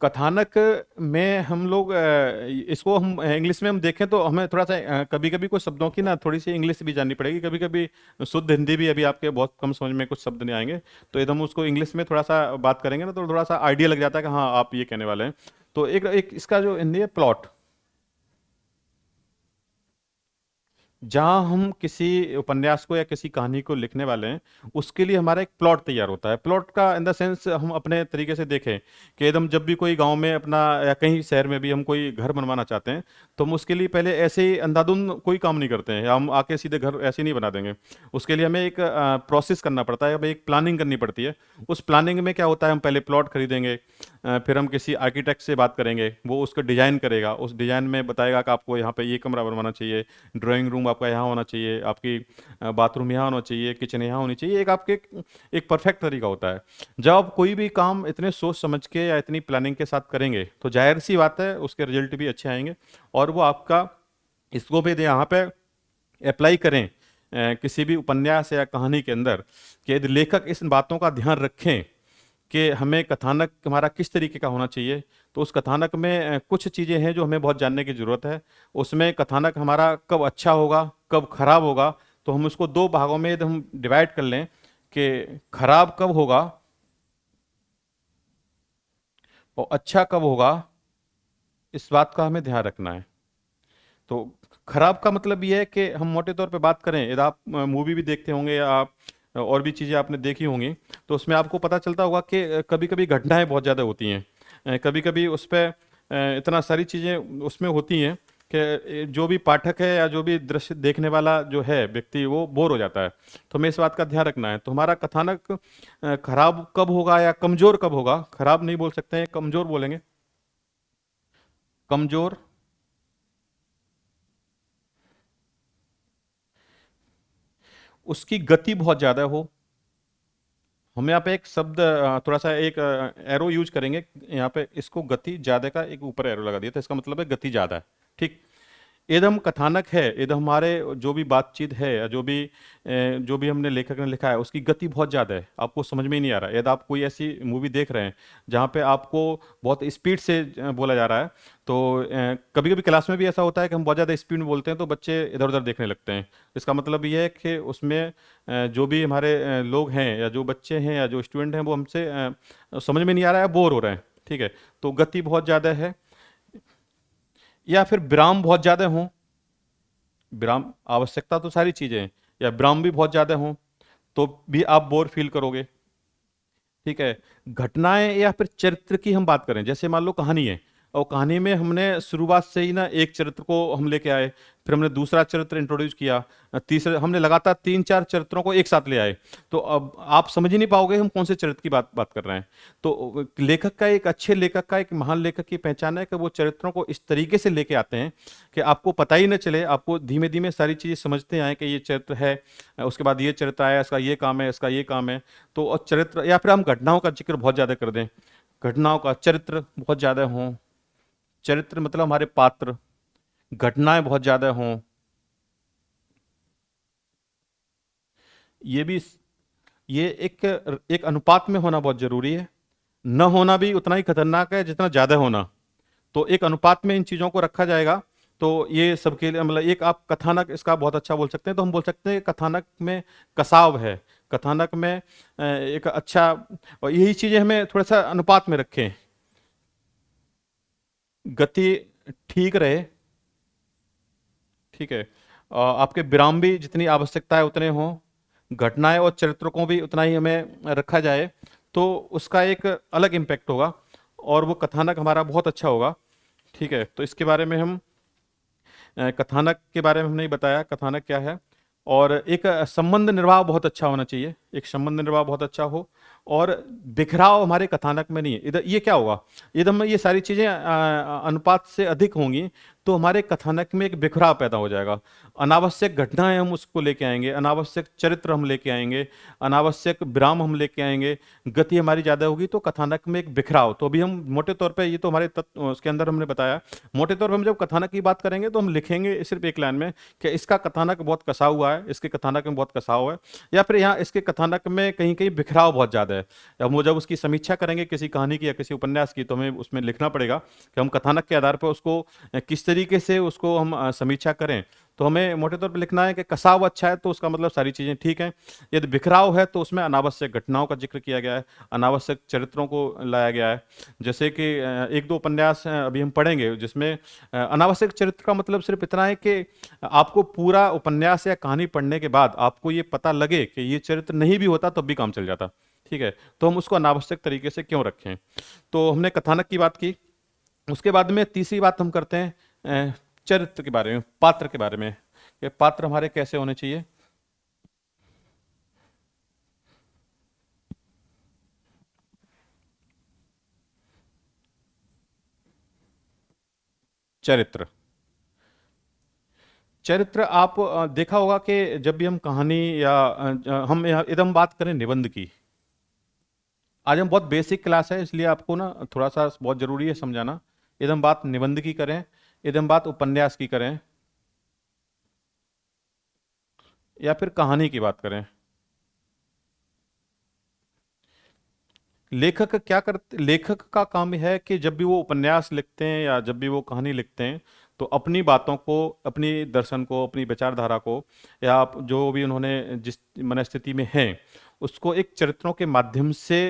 कथानक में हम लोग इसको हम इंग्लिश में हम देखें तो हमें थोड़ा सा कभी कभी कुछ शब्दों की ना थोड़ी सी इंग्लिश भी जाननी पड़ेगी, कभी कभी शुद्ध हिंदी भी अभी आपके बहुत कम समझ में कुछ शब्द नहीं आएंगे, तो एकदम उसको इंग्लिश में थोड़ा सा बात करेंगे ना तो थोड़ा सा आइडिया लग जाता है कि हाँ आप ये कहने वाले हैं। तो एक एक इसका जो हिंदी है प्लॉट, जहाँ हम किसी उपन्यास को या किसी कहानी को लिखने वाले हैं, उसके लिए हमारा एक प्लॉट तैयार होता है। प्लॉट का इन द सेंस हम अपने तरीके से देखें कि एकदम जब भी कोई गांव में अपना या कहीं शहर में भी हम कोई घर बनवाना चाहते हैं, तो हम उसके लिए पहले ऐसे ही अंधाधुंध कोई काम नहीं करते हैं, या हम आके सीधे घर ऐसे नहीं बना देंगे। उसके लिए हमें एक प्रोसेस करना पड़ता है, हमें एक प्लानिंग करनी पड़ती है। उस प्लानिंग में क्या होता है, हम पहले प्लॉट खरीदेंगे, फिर हम किसी आर्किटेक्ट से बात करेंगे, वो उसको डिजाइन करेगा, उस डिजाइन में बताएगा कि आपको यहाँ पे ये कमरा बनवाना चाहिए, ड्राइंग रूम आपका यहाँ होना चाहिए, आपकी बाथरूम यहाँ होना चाहिए, किचन यहाँ होनी चाहिए। एक आपके एक परफेक्ट तरीका होता है। जब आप कोई भी काम इतने सोच समझ के या इतनी प्लानिंग के साथ करेंगे, तो जाहिर सी बात है उसके रिजल्ट भी अच्छे आएंगे। और वो आपका इसको भी यहाँ पे अप्लाई करें किसी भी उपन्यास या कहानी के अंदर, कि यदि लेखक इस बातों का ध्यान रखें कि हमें कथानक हमारा किस तरीके का होना चाहिए, तो उस कथानक में कुछ चीज़ें हैं जो हमें बहुत जानने की ज़रूरत है। उसमें कथानक हमारा कब अच्छा होगा, कब खराब होगा, तो हम उसको दो भागों में यदि हम डिवाइड कर लें कि खराब कब होगा और अच्छा कब होगा, इस बात का हमें ध्यान रखना है। तो खराब का मतलब ये है कि हम मोटे तौर पे बात करें, यदि आप मूवी भी देखते होंगे या आप और भी चीज़ें आपने देखी होंगी, तो उसमें आपको पता चलता होगा कि कभी कभी घटनाएं बहुत ज़्यादा होती हैं, कभी कभी उस पर इतना सारी चीज़ें उसमें होती हैं कि जो भी पाठक है या जो भी दृश्य देखने वाला जो है व्यक्ति, वो बोर हो जाता है। तो हमें इस बात का ध्यान रखना है। तो हमारा कथानक खराब कब होगा या कमज़ोर कब होगा, खराब नहीं बोल सकते हैं, कमज़ोर बोलेंगे। कमज़ोर, उसकी गति बहुत ज़्यादा हो। हम यहाँ पे एक शब्द थोड़ा सा एक एरो यूज करेंगे यहाँ पे, इसको गति ज्यादा का एक ऊपर एरो लगा दिया, तो इसका मतलब है गति ज्यादा है। ठीक। एकदम कथानक है, एकदम हमारे जो भी बातचीत है या जो भी हमने लेखक ने लिखा है, उसकी गति बहुत ज़्यादा है, आपको समझ में ही नहीं आ रहा है। यदि आप कोई ऐसी मूवी देख रहे हैं जहाँ पे आपको बहुत स्पीड से बोला जा रहा है, तो कभी कभी क्लास में भी ऐसा होता है कि हम बहुत ज़्यादा स्पीड में बोलते हैं तो बच्चे इधर उधर देखने लगते हैं। इसका मतलब ये है कि उसमें जो भी हमारे लोग हैं या जो बच्चे हैं या जो स्टूडेंट हैं, वो हमसे समझ में नहीं आ रहा है, बोर हो रहे हैं। ठीक है। तो गति बहुत ज़्यादा है, या फिर विराम बहुत ज़्यादा हों। विराम, आवश्यकता तो सारी चीजें हैं, या विराम भी बहुत ज्यादा हों तो भी आप बोर फील करोगे। ठीक है। घटनाएं या फिर चरित्र की हम बात करें, जैसे मान लो कहानी है, और कहानी में हमने शुरुआत से ही ना एक चरित्र को हम लेके आए, फिर हमने दूसरा चरित्र इंट्रोड्यूस किया, तीसरे हमने लगातार तीन चार चरित्रों को एक साथ ले आए, तो अब आप समझ ही नहीं पाओगे हम कौन से चरित्र की बात बात कर रहे हैं। तो लेखक का, एक अच्छे लेखक का, एक महान लेखक की पहचान है कि वो चरित्रों को इस तरीके से लेके आते हैं कि आपको पता ही न चले, आपको धीमे धीमे सारी चीजें समझते आए कि ये चरित्र है, उसके बाद ये चरित्र आया, इसका ये काम है, इसका ये काम है। तो और चरित्र, या फिर हम घटनाओं का जिक्र बहुत ज्यादा कर दें, घटनाओं का चरित्र बहुत ज्यादा हों, चरित्र मतलब हमारे पात्र, घटनाएं बहुत ज्यादा हों, ये भी, ये एक एक अनुपात में होना बहुत जरूरी है। न होना भी उतना ही खतरनाक है जितना ज्यादा होना। तो एक अनुपात में इन चीजों को रखा जाएगा, तो ये सबके लिए मतलब एक आप कथानक इसका बहुत अच्छा बोल सकते हैं। तो हम बोल सकते हैं कथानक में कसाव है, कथानक में एक अच्छा, और यही चीजें हमें थोड़ा सा अनुपात में रखें। गति ठीक रहे। ठीक है। आपके विराम भी जितनी आवश्यकता है उतने हों, घटनाएं और चरित्रों को भी उतना ही हमें रखा जाए, तो उसका एक अलग इम्पैक्ट होगा और वो कथानक हमारा बहुत अच्छा होगा। ठीक है। तो इसके बारे में हम कथानक के बारे में हमने बताया कथानक क्या है। और एक संबंध निर्वाह बहुत अच्छा होना चाहिए, एक संबंध निर्वाह बहुत अच्छा हो, और बिखराव हमारे कथानक में नहीं है। इधर ये क्या होगा, एकदम ये सारी चीजें अनुपात से अधिक होंगी, तो हमारे कथानक में एक बिखराव पैदा हो जाएगा। अनावश्यक घटनाएं हम उसको लेके आएंगे, अनावश्यक चरित्र हम लेके आएंगे, अनावश्यक विराम हम लेके आएंगे, गति हमारी ज्यादा होगी, तो कथानक में एक बिखराव। तो अभी हम मोटे तौर पे, ये तो हमारे तत्व उसके अंदर हमने बताया, मोटे तौर पर हम जब कथानक की बात करेंगे तो हम लिखेंगे सिर्फ एक लाइन में कि इसका कथानक बहुत कसा हुआ है, इसके कथानक में बहुत कसाव है, या फिर यहाँ इसके कथानक में कहीं कहीं बिखराव बहुत ज्यादा है। अब वो जब उसकी समीक्षा करेंगे किसी कहानी की या किसी उपन्यास की, तो हमें उसमें लिखना पड़ेगा कि हम कथानक के आधार पर उसको किस तरीके से उसको हम समीक्षा करें तो हमें मोटे तौर पे लिखना है कि कसाव अच्छा है तो उसका मतलब सारी चीज़ें ठीक हैं। यदि बिखराव है तो उसमें अनावश्यक घटनाओं का जिक्र किया गया है, अनावश्यक चरित्रों को लाया गया है। जैसे कि एक दो उपन्यास अभी हम पढ़ेंगे जिसमें अनावश्यक चरित्र का मतलब सिर्फ इतना है कि आपको पूरा उपन्यास या कहानी पढ़ने के बाद आपको ये पता लगे कि ये चरित्र नहीं भी होता तब भी काम चल जाता। ठीक है, तो हम उसको अनावश्यक तरीके से क्यों रखें। तो हमने कथानक की बात की। उसके बाद में तीसरी बात हम करते हैं चरित्र के बारे में, पात्र के बारे में, कि पात्र हमारे कैसे होने चाहिए। चरित्र, चरित्र आप देखा होगा कि जब भी हम कहानी या हम एकदम बात करें निबंध की। आज हम बहुत बेसिक क्लास है इसलिए आपको ना थोड़ा सा बहुत जरूरी है समझाना। एकदम बात निबंध की करें, एकदम बात उपन्यास की करें, या फिर कहानी की बात करें। लेखक क्या करते, लेखक का काम है कि जब भी वो उपन्यास लिखते हैं या जब भी वो कहानी लिखते हैं तो अपनी बातों को, अपनी दर्शन को, अपनी विचारधारा को, या आप जो भी उन्होंने जिस मनस्थिति में हैं उसको एक चरित्रों के माध्यम से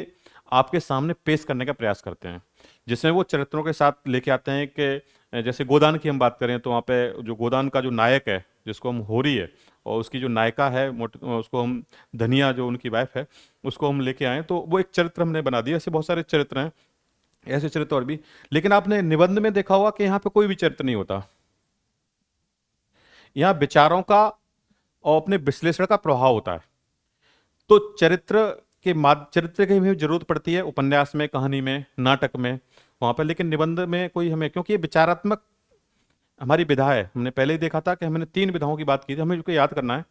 आपके सामने पेश करने का प्रयास करते हैं, जिसमें वो चरित्रों के साथ लेके आते हैं कि जैसे गोदान की हम बात करें तो वहाँ पे जो गोदान का जो नायक है जिसको हम होरी है, और उसकी जो नायिका है उसको हम धनिया जो उनकी वाइफ है उसको हम लेके आए, तो वो एक चरित्र हमने बना दिया। ऐसे बहुत सारे चरित्र हैं, ऐसे चरित्र और भी। लेकिन आपने निबंध में देखा होगा कि यहाँ पे कोई भी चरित्र नहीं होता। यहाँ विचारों का और अपने विश्लेषण का प्रभाव होता है। तो चरित्र की हमें जरूरत पड़ती है उपन्यास में, कहानी में, नाटक में, वहां पर। लेकिन निबंध में कोई हमें, क्योंकि ये विचारात्मक हमारी विधा है। हमने पहले ही देखा था कि हमने 3 विधाओं की बात की थी, हमें उसको याद करना है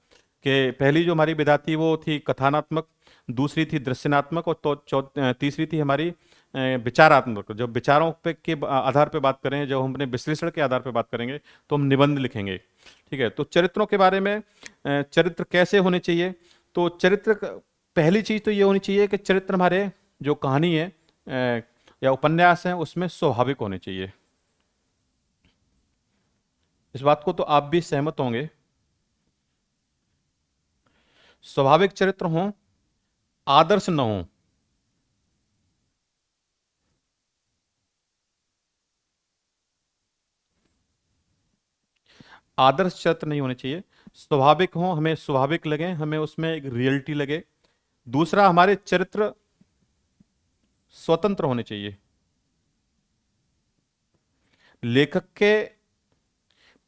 कि पहली जो हमारी विधा थी वो थी कथानात्मक, दूसरी थी दृश्यनात्मक, और तीसरी थी हमारी विचारात्मक। जब विचारों पे के आधार पे बात करें, जब हम अपने विश्लेषण के आधार पे बात करेंगे तो हम निबंध लिखेंगे। ठीक है, तो चरित्रों के बारे में, चरित्र कैसे होने चाहिए। तो चरित्र पहली चीज तो ये होनी चाहिए कि चरित्र हमारे जो कहानी है या उपन्यास है उसमें स्वाभाविक होने चाहिए। इस बात को तो आप भी सहमत होंगे। स्वाभाविक चरित्र हो, आदर्श न हो। आदर्श चरित्र नहीं होने चाहिए, स्वाभाविक हो, हमें स्वाभाविक लगे, हमें उसमें एक रियलिटी लगे। दूसरा, हमारे चरित्र स्वतंत्र होने चाहिए, लेखक के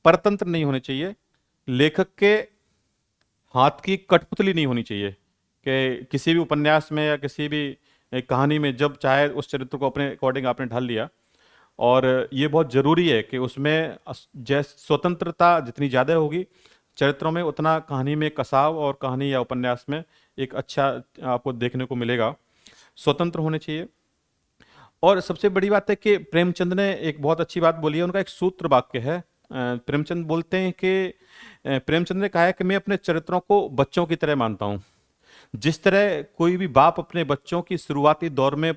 परतंत्र नहीं होने चाहिए, लेखक के हाथ की कठपुतली नहीं होनी चाहिए कि किसी भी उपन्यास में या किसी भी एक कहानी में जब चाहे उस चरित्र को अपने अकॉर्डिंग आपने ढाल लिया। और ये बहुत जरूरी है कि उसमें जैस स्वतंत्रता जितनी ज्यादा होगी चरित्रों में, उतना कहानी में कसाव और कहानी या उपन्यास में एक अच्छा आपको देखने को मिलेगा। स्वतंत्र होने चाहिए। और सबसे बड़ी बात है कि प्रेमचंद ने एक बहुत अच्छी बात बोली है, उनका एक सूत्र वाक्य है। प्रेमचंद बोलते हैं कि प्रेमचंद ने कहा है कि मैं अपने चरित्रों को बच्चों की तरह मानता हूँ। जिस तरह कोई भी बाप अपने बच्चों की शुरुआती दौर में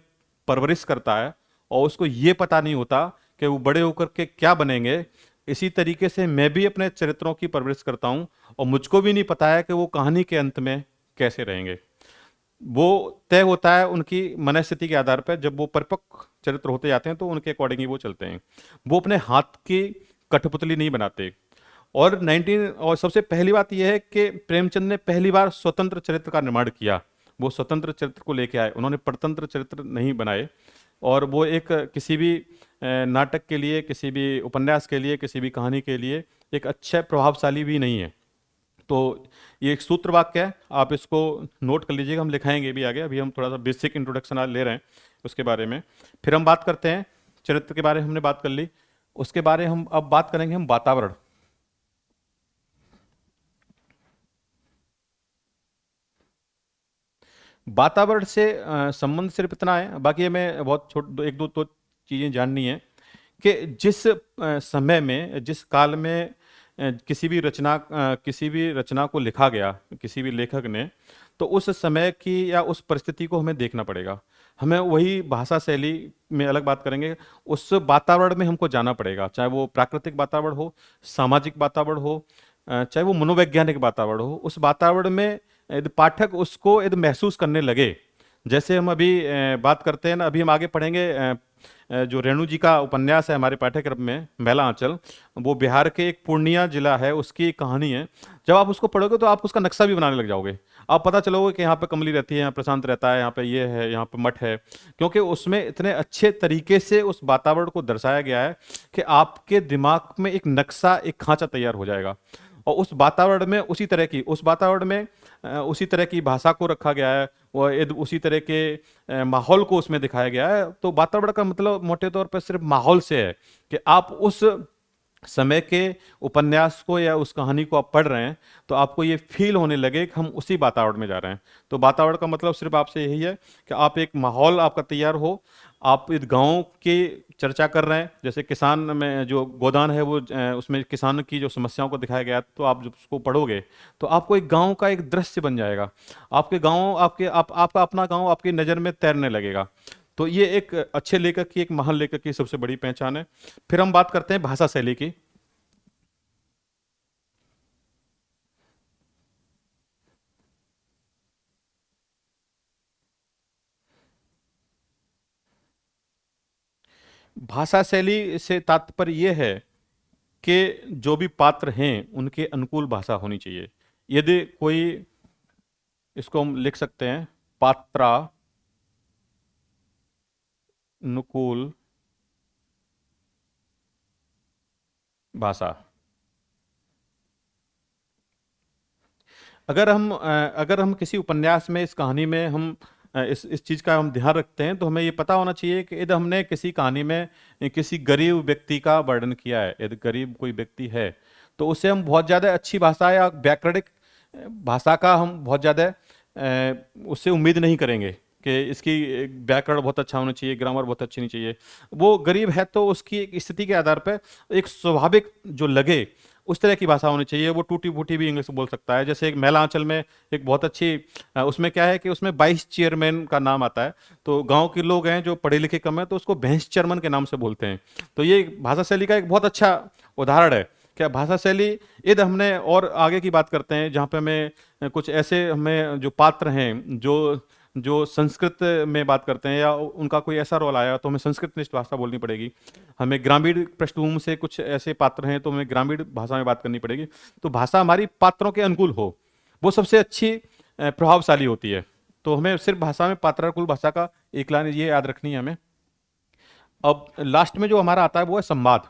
परवरिश करता है और उसको ये पता नहीं होता कि वो बड़े होकर के क्या बनेंगे, इसी तरीके से मैं भी अपने चरित्रों की परवरिश करता हूँ और मुझको भी नहीं पता है कि वो कहानी के अंत में कैसे रहेंगे। वो तय होता है उनकी मनस्थिति के आधार पर। जब वो परिपक्व चरित्र होते जाते हैं तो उनके अकॉर्डिंग ही वो चलते हैं। वो अपने हाथ की कठपुतली नहीं बनाते। और सबसे पहली बात यह है कि प्रेमचंद ने पहली बार स्वतंत्र चरित्र का निर्माण किया। वो स्वतंत्र चरित्र को लेके आए, उन्होंने परतंत्र चरित्र नहीं बनाए। और वो एक किसी भी नाटक के लिए, किसी भी उपन्यास के लिए, किसी भी कहानी के लिए एक अच्छा प्रभावशाली भी नहीं है। तो ये एक सूत्र वाक्य है, आप इसको नोट कर लीजिएगा, हम लिखाएंगे भी आगे। अभी हम थोड़ा सा बेसिक इंट्रोडक्शन आज ले रहे हैं उसके बारे में। फिर हम बात करते हैं, चरित्र के बारे में हमने बात कर ली, उसके बारे में हम अब बात करेंगे हम वातावरण। वातावरण से संबंध सिर्फ इतना है, बाकी हमें बहुत एक दो तो चीजें जाननी है कि जिस समय में, जिस काल में किसी भी रचना को लिखा गया किसी भी लेखक ने, तो उस समय की या उस परिस्थिति को हमें देखना पड़ेगा। हमें वही भाषा शैली में अलग बात करेंगे। उस वातावरण में हमको जाना पड़ेगा, चाहे वो प्राकृतिक वातावरण हो, सामाजिक वातावरण हो, चाहे वो मनोवैज्ञानिक वातावरण हो। उस वातावरण में यदि पाठक उसको यदि महसूस करने लगे, जैसे हम अभी बात करते हैं ना, अभी हम आगे पढ़ेंगे जो रेणु जी का उपन्यास है हमारे पाठ्यक्रम में, मैला आंचल, वो बिहार के एक पूर्णिया जिला है, उसकी एक कहानी है। जब आप उसको पढ़ोगे तो आप उसका नक्शा भी बनाने लग जाओगे। आप पता चलोगे कि यहाँ पे कमली रहती है, यहाँ प्रशांत रहता है, यहाँ पे ये है, यहाँ पे मठ है, क्योंकि उसमें इतने अच्छे तरीके से उस वातावरण को दर्शाया गया है कि आपके दिमाग में एक नक्शा, एक खांचा तैयार हो जाएगा। और उस वातावरण में उसी तरह की, उस वातावरण में उसी तरह की भाषा को रखा गया है, वो उसी तरह के माहौल को उसमें दिखाया गया है। तो वातावरण का मतलब मोटे तौर पर सिर्फ माहौल से है कि आप उस समय के उपन्यास को या उस कहानी को आप पढ़ रहे हैं तो आपको ये फील होने लगे कि हम उसी वातावरण में जा रहे हैं। तो वातावरण का मतलब सिर्फ आपसे यही है कि आप एक माहौल आपका तैयार हो। आप इस गांव की चर्चा कर रहे हैं, जैसे किसान में जो गोदान है वो उसमें किसान की जो समस्याओं को दिखाया गया, तो आप जब उसको पढ़ोगे तो आपको एक गांव का एक दृश्य बन जाएगा। आपके गांव, आपका अपना गांव आपकी नज़र में तैरने लगेगा। तो ये एक अच्छे लेखक की, एक महान लेखक की सबसे बड़ी पहचान है। फिर हम बात करते हैं भाषा शैली की। भाषा शैली से तात्पर्य यह है कि जो भी पात्र हैं उनके अनुकूल भाषा होनी चाहिए। यदि कोई, इसको हम लिख सकते हैं पात्रा अनुकूल भाषा। अगर हम किसी उपन्यास में, इस कहानी में हम इस चीज का हम ध्यान रखते हैं, तो हमें ये पता होना चाहिए कि यदि हमने किसी कहानी में किसी गरीब व्यक्ति का वर्णन किया है, यदि गरीब कोई व्यक्ति है, तो उससे हम बहुत ज्यादा अच्छी भाषा या व्याकरणिक भाषा का हम बहुत ज्यादा उससे उम्मीद नहीं करेंगे कि इसकी व्याकरण बहुत अच्छा होना चाहिए, ग्रामर बहुत अच्छी नहीं चाहिए। वो गरीब है तो उसकी एक स्थिति के आधार पर एक स्वाभाविक जो लगे उस तरह की भाषा होनी चाहिए। वो टूटी फूटी भी इंग्लिश बोल सकता है। जैसे एक मैला आंचल में एक बहुत अच्छी उसमें क्या है कि उसमें 22 चेयरमैन का नाम आता है, तो गांव के लोग हैं जो पढ़े लिखे कम है तो उसको भैंस चेयरमैन के नाम से बोलते हैं। तो ये भाषा शैली का एक बहुत अच्छा उदाहरण है। क्या भाषा शैली, यदि हमने और आगे की बात करते हैं जहाँ पे हमें कुछ ऐसे, हमें जो पात्र हैं जो जो संस्कृत में बात करते हैं या उनका कोई ऐसा रोल आया तो हमें संस्कृत निष्ठ भाषा बोलनी पड़ेगी। हमें ग्रामीण पृष्ठभूमि से कुछ ऐसे पात्र हैं तो हमें ग्रामीण भाषा में बात करनी पड़ेगी। तो भाषा हमारी पात्रों के अनुकूल हो, वो सबसे अच्छी प्रभावशाली होती है। तो हमें सिर्फ भाषा में पात्रानुकूल भाषा का एक लाइन ये याद रखनी है हमें। अब लास्ट में जो हमारा आता है वो है संवाद।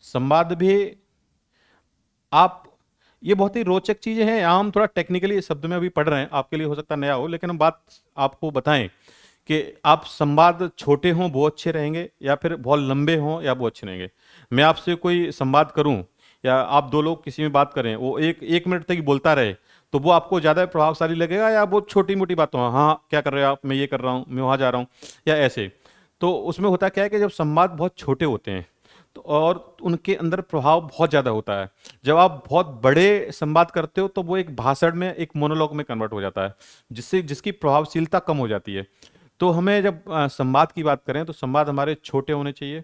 संवाद भी आप, ये बहुत ही रोचक चीजें हैं। हम थोड़ा टेक्निकली शब्द में अभी पढ़ रहे हैं, आपके लिए हो सकता नया हो, लेकिन हम बात आपको बताएं कि आप संवाद छोटे हों वो अच्छे रहेंगे या फिर बहुत लंबे हों या वो अच्छे रहेंगे। मैं आपसे कोई संवाद करूं या आप दो लोग किसी में बात करें, वो एक एक मिनट तक ही बोलता रहे, तो वो आपको ज़्यादा प्रभावशाली लगेगा या वो छोटी मोटी बातों, हाँ हाँ, क्या कर रहे हो आप, मैं ये कर रहा हूँ, मैं वहाँ जा रहा हूँ, या ऐसे। तो उसमें होता क्या है कि जब संवाद बहुत छोटे होते हैं तो और उनके अंदर प्रभाव बहुत ज़्यादा होता है। जब आप बहुत बड़े संवाद करते हो तो वो एक भाषण में, एक मोनोलॉग में कन्वर्ट हो जाता है, जिससे जिसकी प्रभावशीलता कम हो जाती है। तो हमें जब संवाद की बात करें तो संवाद हमारे छोटे होने चाहिए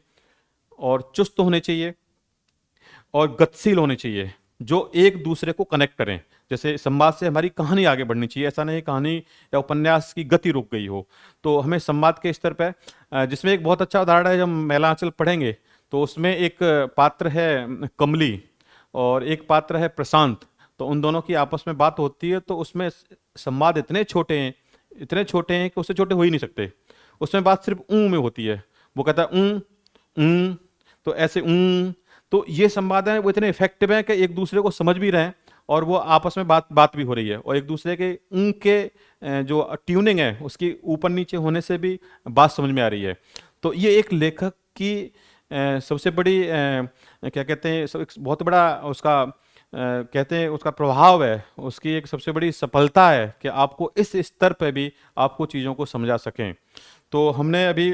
और चुस्त होने चाहिए और गतिशील होने चाहिए, जो एक दूसरे को कनेक्ट करें। जैसे संवाद से हमारी कहानी आगे बढ़नी चाहिए, ऐसा नहीं कहानी या उपन्यास की गति रुक गई हो। तो हमें संवाद के स्तर पर, जिसमें एक बहुत अच्छा उदाहरण है, जब मैला आंचल पढ़ेंगे तो उसमें एक पात्र है कमली और एक पात्र है प्रशांत। तो उन दोनों की आपस में बात होती है तो उसमें संवाद इतने छोटे हैं, इतने छोटे हैं कि उससे छोटे हो ही नहीं सकते। उसमें बात सिर्फ ऊ में होती है। वो कहता है ऊ ऊ, तो ऐसे ऊ। तो ये संवाद है वो इतने इफेक्टिव हैं कि एक दूसरे को समझ भी रहे हैं और वो आपस में बात बात भी हो रही है, और एक दूसरे के ऊ के जो ट्यूनिंग है उसकी ऊपर नीचे होने से भी बात समझ में आ रही है। तो ये एक लेखक की सबसे बड़ी क्या कहते हैं, एक बहुत बड़ा उसका कहते हैं उसका प्रभाव है, उसकी एक सबसे बड़ी सफलता है कि आपको इस स्तर पे भी आपको चीज़ों को समझा सकें। तो हमने अभी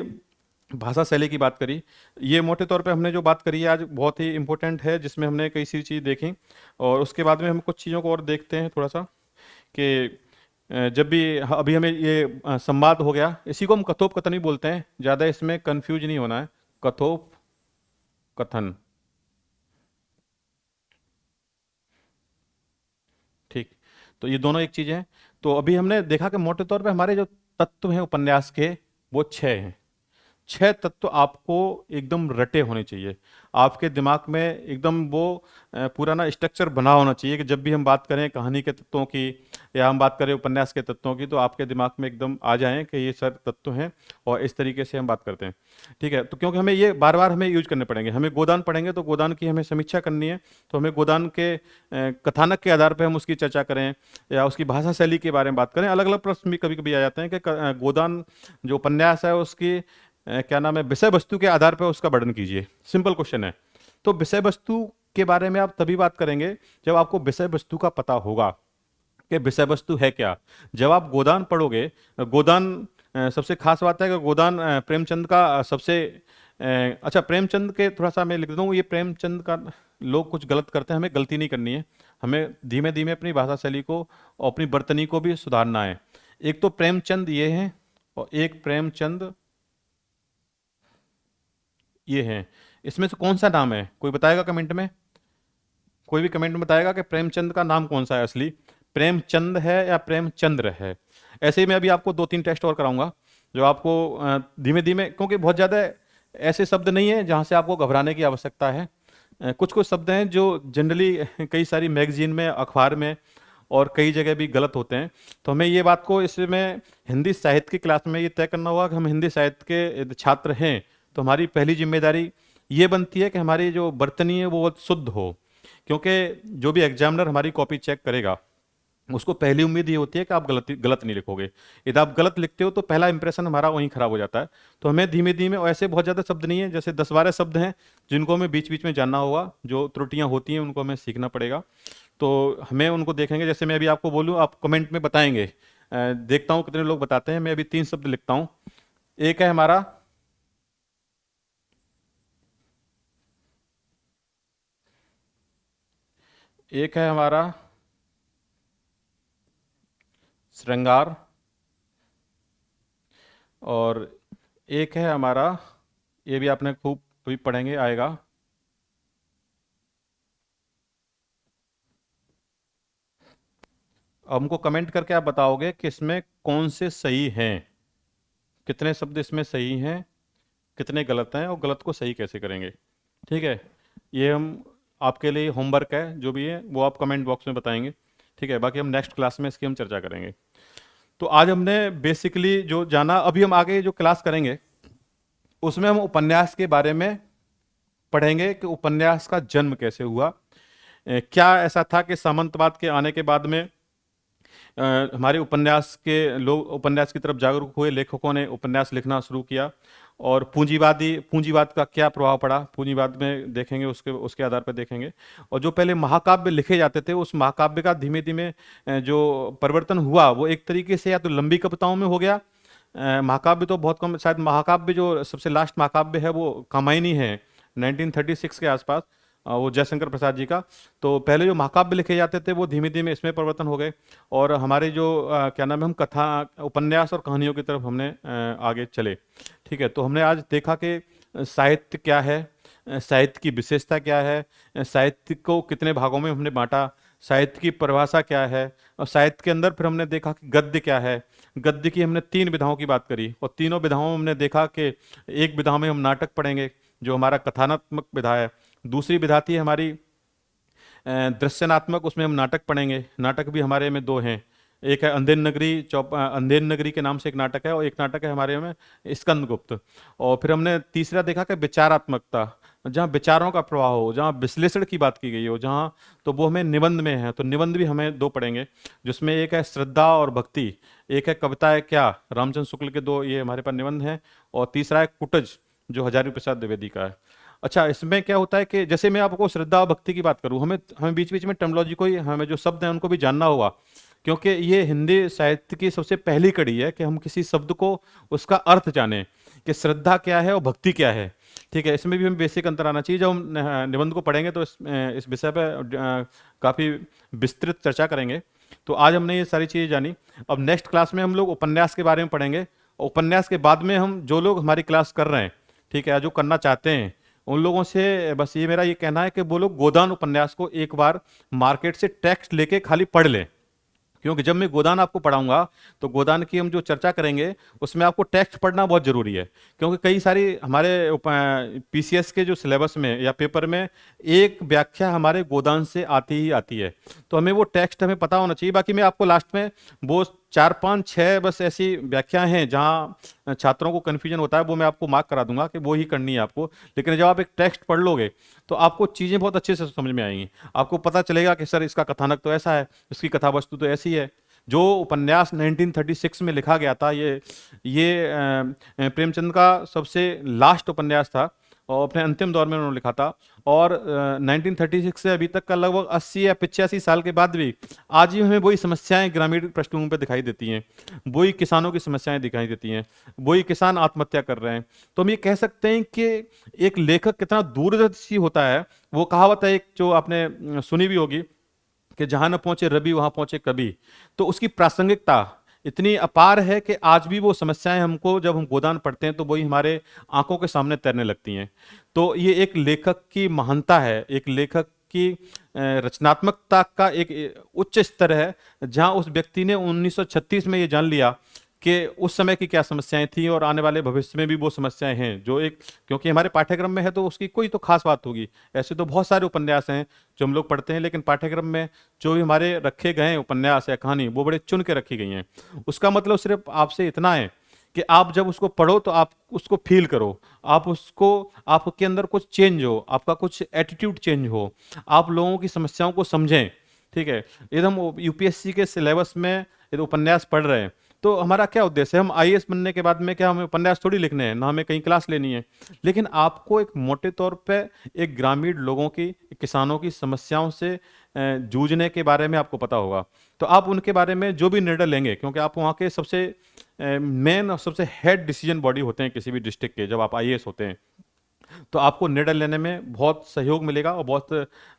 भाषा शैली की बात करी। ये मोटे तौर पे हमने जो बात करी है आज बहुत ही इम्पोर्टेंट है, जिसमें हमने कई सी चीज़ देखी, और उसके बाद में हम कुछ चीज़ों को और देखते हैं थोड़ा सा कि जब भी अभी हमें ये संवाद हो गया, इसी को हम कथोपकथन ही बोलते हैं, ज़्यादा इसमें कंफ्यूज नहीं होना है। कथोपकथन, ठीक। तो ये दोनों एक चीज़ है। तो अभी हमने देखा कि मोटे तौर पे हमारे जो तत्व हैं उपन्यास के, वो 6 हैं। 6 तत्व आपको एकदम रटे होने चाहिए, आपके दिमाग में एकदम वो पूरा ना स्ट्रक्चर बना होना चाहिए कि जब भी हम बात करें कहानी के तत्वों की या हम बात करें उपन्यास के तत्वों की, तो आपके दिमाग में एकदम आ जाएं कि ये सर तत्व हैं और इस तरीके से हम बात करते हैं। ठीक है, तो क्योंकि हमें ये बार बार हमें यूज करने पड़ेंगे, हमें गोदान पढ़ेंगे तो गोदान की हमें समीक्षा करनी है, तो हमें गोदान के कथानक के आधार पर हम उसकी चर्चा करें या उसकी भाषा शैली के बारे में बात करें। अलग अलग प्रश्न भी कभी कभी आ जाते हैं कि गोदान जो उपन्यास है उसकी क्या नाम है, विषय वस्तु के आधार पर उसका वर्णन कीजिए, सिंपल क्वेश्चन है। तो विषय वस्तु के बारे में आप तभी बात करेंगे जब आपको विषय वस्तु का पता होगा कि विषय वस्तु है क्या। जब आप गोदान पढ़ोगे, गोदान सबसे खास बात है कि गोदान प्रेमचंद का सबसे अच्छा, प्रेमचंद के थोड़ा सा मैं लिख देता हूँ, ये प्रेमचंद का लोग कुछ गलत करते हैं, हमें गलती नहीं करनी है, हमें धीमे धीमे अपनी भाषा शैली को और अपनी बर्तनी को भी सुधारना है। एक तो प्रेमचंद ये है और एक प्रेमचंद ये है। इसमें से कौन सा नाम है, कोई बताएगा कमेंट में? कोई भी कमेंट में बताएगा कि प्रेमचंद का नाम कौन सा है असली, प्रेमचंद है या प्रेमचंद्र है? ऐसे ही मैं अभी आपको 2-3 टेस्ट और कराऊंगा जो आपको धीमे धीमे, क्योंकि बहुत ज़्यादा ऐसे शब्द नहीं है जहाँ से आपको घबराने की आवश्यकता है। कुछ कुछ शब्द हैं जो जनरली कई सारी मैगजीन में, अखबार में और कई जगह भी गलत होते हैं। तो हमें ये बात को इसमें हिंदी साहित्य की क्लास में ये तय करना होगा कि हम हिंदी साहित्य के छात्र हैं, तो हमारी पहली जिम्मेदारी ये बनती है कि हमारी जो बर्तनी है वो बहुत शुद्ध हो, क्योंकि जो भी एग्जामिनर हमारी कॉपी चेक करेगा उसको पहली उम्मीद ये होती है कि आप गलत नहीं लिखोगे। यदि आप गलत लिखते हो तो पहला इंप्रेशन हमारा वहीं खराब हो जाता है। तो हमें धीमे धीमे, और ऐसे बहुत ज़्यादा शब्द नहीं है, जैसे 10-12 शब्द हैं जिनको हमें बीच बीच में जानना होगा, जो त्रुटियां होती हैं उनको हमें सीखना पड़ेगा। तो हमें उनको देखेंगे, जैसे मैं अभी आपको बोलूँ आप कमेंट में बताएंगे, देखता हूँ कितने लोग बताते हैं। मैं अभी 3 शब्द लिखता हूँ। एक है हमारा एक है हमारा श्रृंगार, और एक है हमारा, ये भी आपने खूब अभी पढ़ेंगे आएगा, हमको कमेंट करके आप बताओगे कि इसमें कौन से सही हैं, कितने शब्द इसमें सही हैं, कितने गलत हैं, और गलत को सही कैसे करेंगे। ठीक है, ये हम आपके लिए होमवर्क है, जो भी है वो आप कमेंट बॉक्स में बताएंगे। ठीक है, बाकी हम नेक्स्ट क्लास में इसकी हम चर्चा करेंगे। तो आज हमने बेसिकली जो जाना, अभी हम आगे जो क्लास करेंगे उसमें हम उपन्यास के बारे में पढ़ेंगे कि उपन्यास का जन्म कैसे हुआ। क्या ऐसा था कि सामंतवाद के आने के बाद में हमारे उपन्यास के लोग उपन्यास की तरफ जागरूक हुए, लेखकों ने उपन्यास लिखना शुरू किया, और पूंजीवाद का क्या प्रभाव पड़ा, पूंजीवाद में देखेंगे, उसके उसके आधार पर देखेंगे। और जो पहले महाकाव्य लिखे जाते थे, उस महाकाव्य का धीमे धीमे जो परिवर्तन हुआ वो एक तरीके से या तो लंबी कविताओं में हो गया। महाकाव्य तो बहुत कम, शायद महाकाव्य जो सबसे लास्ट महाकाव्य है वो कामायनी है 1936 के आसपास, वो जयशंकर प्रसाद जी का। तो पहले जो महाकाव्य लिखे जाते थे वो धीमे धीमे इसमें परिवर्तन हो गए, और हमारे जो क्या नाम है, हम कथा, उपन्यास और कहानियों की तरफ हमने आगे चले। ठीक है, तो हमने आज देखा कि साहित्य क्या है, साहित्य की विशेषता क्या है, साहित्य को कितने भागों में हमने बांटा, साहित्य की परिभाषा क्या है, और साहित्य के अंदर फिर हमने देखा कि गद्य क्या है। गद्य की हमने 3 विधाओं की बात करी, और तीनों विधाओं में हमने देखा कि एक विधा में हम नाटक पढ़ेंगे जो हमारा कथानात्मक विधा है, दूसरी विधा थी हमारी दृश्यनात्मक, उसमें हम नाटक पढ़ेंगे। नाटक भी हमारे में 2 हैं, एक है अंधेर नगरी के नाम से एक नाटक है, और एक नाटक है हमारे में स्कंदगुप्त। और फिर हमने तीसरा देखा कि विचारात्मकता, जहाँ विचारों का प्रवाह हो, जहाँ विश्लेषण की बात की गई हो, जहाँ, तो वो हमें निबंध में है, तो निबंध भी हमें 2 पढ़ेंगे, जिसमें एक है श्रद्धा और भक्ति, एक है कविता है क्या, रामचंद्र शुक्ल के 2 ये हमारे पास निबंध हैं, और तीसरा है कुटज जो हजारी प्रसाद द्विवेदी का है। अच्छा, इसमें क्या होता है कि जैसे मैं आपको श्रद्धा और भक्ति की बात करूं, हमें हमें बीच बीच में टर्मिनोलॉजी को ही, हमें जो शब्द हैं उनको भी जानना होगा, क्योंकि ये हिंदी साहित्य की सबसे पहली कड़ी है कि हम किसी शब्द को, उसका अर्थ जानें कि श्रद्धा क्या है और भक्ति क्या है। ठीक है, इसमें भी हमें बेसिक अंतर आना चाहिए। जब हम निबंध को पढ़ेंगे तो इस विषय पर काफ़ी विस्तृत चर्चा करेंगे। तो आज हमने ये सारी चीज़ें जानी। अब नेक्स्ट क्लास में हम लोग उपन्यास के बारे में पढ़ेंगे। उपन्यास के बाद में हम जो लोग हमारी क्लास कर रहे हैं, ठीक है, जो करना चाहते हैं, उन लोगों से बस ये मेरा ये कहना है कि वो लोग गोदान उपन्यास को एक बार मार्केट से टेक्स्ट लेके खाली पढ़ लें। क्योंकि जब मैं गोदान आपको पढ़ाऊंगा तो गोदान की हम जो चर्चा करेंगे उसमें आपको टेक्स्ट पढ़ना बहुत जरूरी है। क्योंकि कई सारी हमारे पीसीएस के जो सिलेबस में या पेपर में एक व्याख्या हमारे गोदान से आती ही आती है। तो हमें वो टेक्स्ट हमें पता होना चाहिए। बाकी मैं आपको लास्ट में वो 4 5 6 बस ऐसी व्याख्याएं हैं जहाँ छात्रों को कन्फ्यूजन होता है, वो मैं आपको मार्क करा दूंगा कि वो ही करनी है आपको। लेकिन जब आप एक टेक्स्ट पढ़ लोगे तो आपको चीज़ें बहुत अच्छे से समझ में आएंगी। आपको पता चलेगा कि सर इसका कथानक तो ऐसा है, इसकी कथा वस्तु तो ऐसी है। जो उपन्यास 1936 में लिखा गया था, ये प्रेमचंद का सबसे लास्ट उपन्यास था और अपने अंतिम दौर में उन्होंने लिखा था। और 1936 से अभी तक का लगभग 80 या 85 साल के बाद भी आज भी हमें वही समस्याएं ग्रामीण पृष्ठभूमि पर दिखाई देती हैं, वही किसानों की समस्याएं दिखाई देती हैं, वही किसान आत्महत्या कर रहे हैं। तो हम ये कह सकते हैं कि एक लेखक कितना दूरदर्शी होता है। वो कहावत है एक जो आपने सुनी भी होगी कि जहां न पहुंचे रवि वहां पहुंचे कवि। तो उसकी प्रासंगिकता इतनी अपार है कि आज भी वो समस्याएं हमको जब हम गोदान पढ़ते हैं तो वही हमारे आंखों के सामने तैरने लगती हैं। तो ये एक लेखक की महानता है, एक लेखक की रचनात्मकता का एक उच्च स्तर है, जहां उस व्यक्ति ने 1936 में ये जान लिया कि उस समय की क्या समस्याएं थी और आने वाले भविष्य में भी वो समस्याएं हैं जो एक, क्योंकि हमारे पाठ्यक्रम में है तो उसकी कोई तो खास बात होगी। ऐसे तो बहुत सारे उपन्यास हैं जो हम लोग पढ़ते हैं, लेकिन पाठ्यक्रम में जो भी हमारे रखे गए हैं उपन्यास या कहानी वो बड़े चुन के रखी गई हैं। उसका मतलब सिर्फ आपसे इतना है कि आप जब उसको पढ़ो तो आप उसको फील करो, आप उसको, आपके अंदर कुछ चेंज हो, आपका कुछ एटीट्यूड चेंज हो, आप लोगों की समस्याओं को समझें। ठीक है, यदि हम यूपीएससी के सिलेबस में यदि उपन्यास पढ़ रहे हैं तो हमारा क्या उद्देश्य है? हम आईएएस बनने के बाद में क्या हमें उपन्यास थोड़ी लिखने हैं, ना हमें कहीं क्लास लेनी है। लेकिन आपको एक मोटे तौर पे एक ग्रामीण लोगों की, किसानों की समस्याओं से जूझने के बारे में आपको पता होगा। तो आप उनके बारे में जो भी निर्णय लेंगे, क्योंकि आप वहाँ के सबसे मेन और सबसे हेड डिसीजन बॉडी होते हैं किसी भी डिस्ट्रिक्ट के, जब आप आईएएस होते हैं तो आपको निर्णय लेने में बहुत सहयोग मिलेगा और बहुत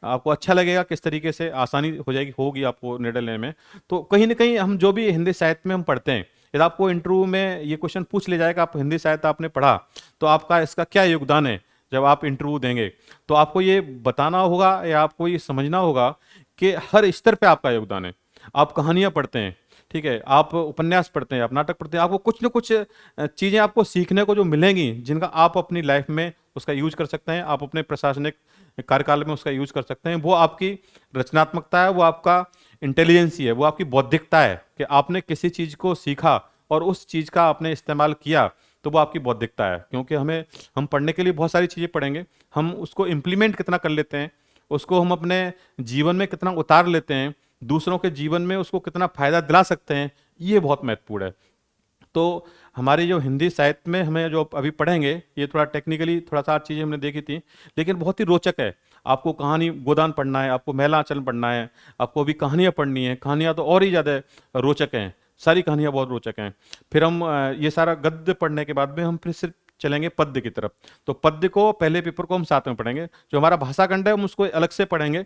आपको अच्छा लगेगा, किस तरीके से आसानी हो जाएगी होगी आपको निर्णय लेने में। तो कहीं ना कहीं हम जो भी हिंदी साहित्य में हम पढ़ते हैं, यदि आपको इंटरव्यू में ये क्वेश्चन पूछ लिया जाएगा आप हिंदी साहित्य आपने पढ़ा तो आपका इसका क्या योगदान है, जब आप इंटरव्यू देंगे तो आपको ये बताना होगा या आपको ये समझना होगा कि हर स्तर पे आपका योगदान है। आप कहानियां पढ़ते हैं, ठीक है, आप उपन्यास पढ़ते हैं, आप नाटक पढ़ते हैं, आपको कुछ ना कुछ चीजें आपको सीखने को जो मिलेंगी जिनका आप अपनी लाइफ में उसका यूज कर सकते हैं, आप अपने प्रशासनिक कार्यकाल में उसका यूज कर सकते हैं। वो आपकी रचनात्मकता है, वो आपका इंटेलिजेंसी है, वो आपकी बौद्धिकता है कि आपने किसी चीज को सीखा और उस चीज का आपने इस्तेमाल किया, तो वो आपकी बौद्धिकता है। क्योंकि हम पढ़ने के लिए बहुत सारी चीजें पढ़ेंगे, हम उसको इम्प्लीमेंट कितना कर लेते हैं, उसको हम अपने जीवन में कितना उतार लेते हैं, दूसरों के जीवन में उसको कितना फायदा दिला सकते हैं, ये बहुत महत्वपूर्ण है। तो हमारी जो हिंदी साहित्य में हमें जो अभी पढ़ेंगे ये थोड़ा टेक्निकली थोड़ा सा चीज़ें हमने देखी थी, लेकिन बहुत ही रोचक है। आपको कहानी गोदान पढ़ना है, आपको महिला आंचल पढ़ना है, आपको अभी कहानियाँ पढ़नी है, कहानियाँ तो और ही ज़्यादा रोचक हैं, सारी कहानियाँ बहुत रोचक हैं। फिर हम ये सारा गद्य पढ़ने के बाद में हम फिर सिर्फ चलेंगे पद्य की तरफ। तो पद्य को पहले पेपर को हम साथ में पढ़ेंगे, जो हमारा भाषा खंड है हम उसको अलग से पढ़ेंगे।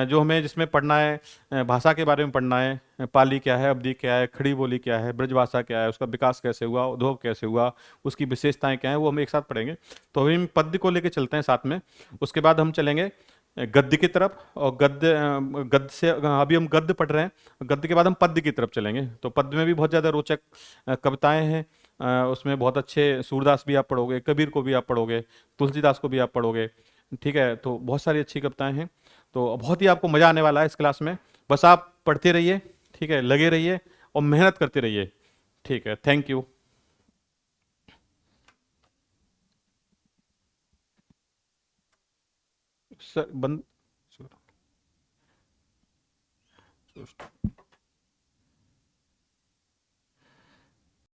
जो हमें जिसमें पढ़ना है भाषा के बारे में पढ़ना है, पाली क्या है, अवधि क्या है, खड़ी बोली क्या है, ब्रजभाषा क्या है, उसका विकास कैसे हुआ, उद्भव कैसे हुआ, उसकी विशेषताएं क्या है, वो हम एक साथ पढ़ेंगे। तो अभी हम पद्य को लेके चलते हैं साथ में। उसके बाद हम चलेंगे गद्य की तरफ, और गद्य से अभी हम गद्य पढ़ रहे हैं, गद्य के बाद हम पद्य की तरफ चलेंगे। तो पद्य में भी बहुत ज़्यादा रोचक कविताएं हैं। उसमें बहुत अच्छे सूरदास भी आप पढ़ोगे, कबीर को भी आप पढ़ोगे, तुलसीदास को भी आप पढ़ोगे। ठीक है, तो बहुत सारी अच्छी कविताएं हैं। तो बहुत ही आपको मज़ा आने वाला है इस क्लास में। बस आप पढ़ते रहिए, ठीक है, लगे रहिए और मेहनत करते रहिए। ठीक है, थैंक यू। सर बंद।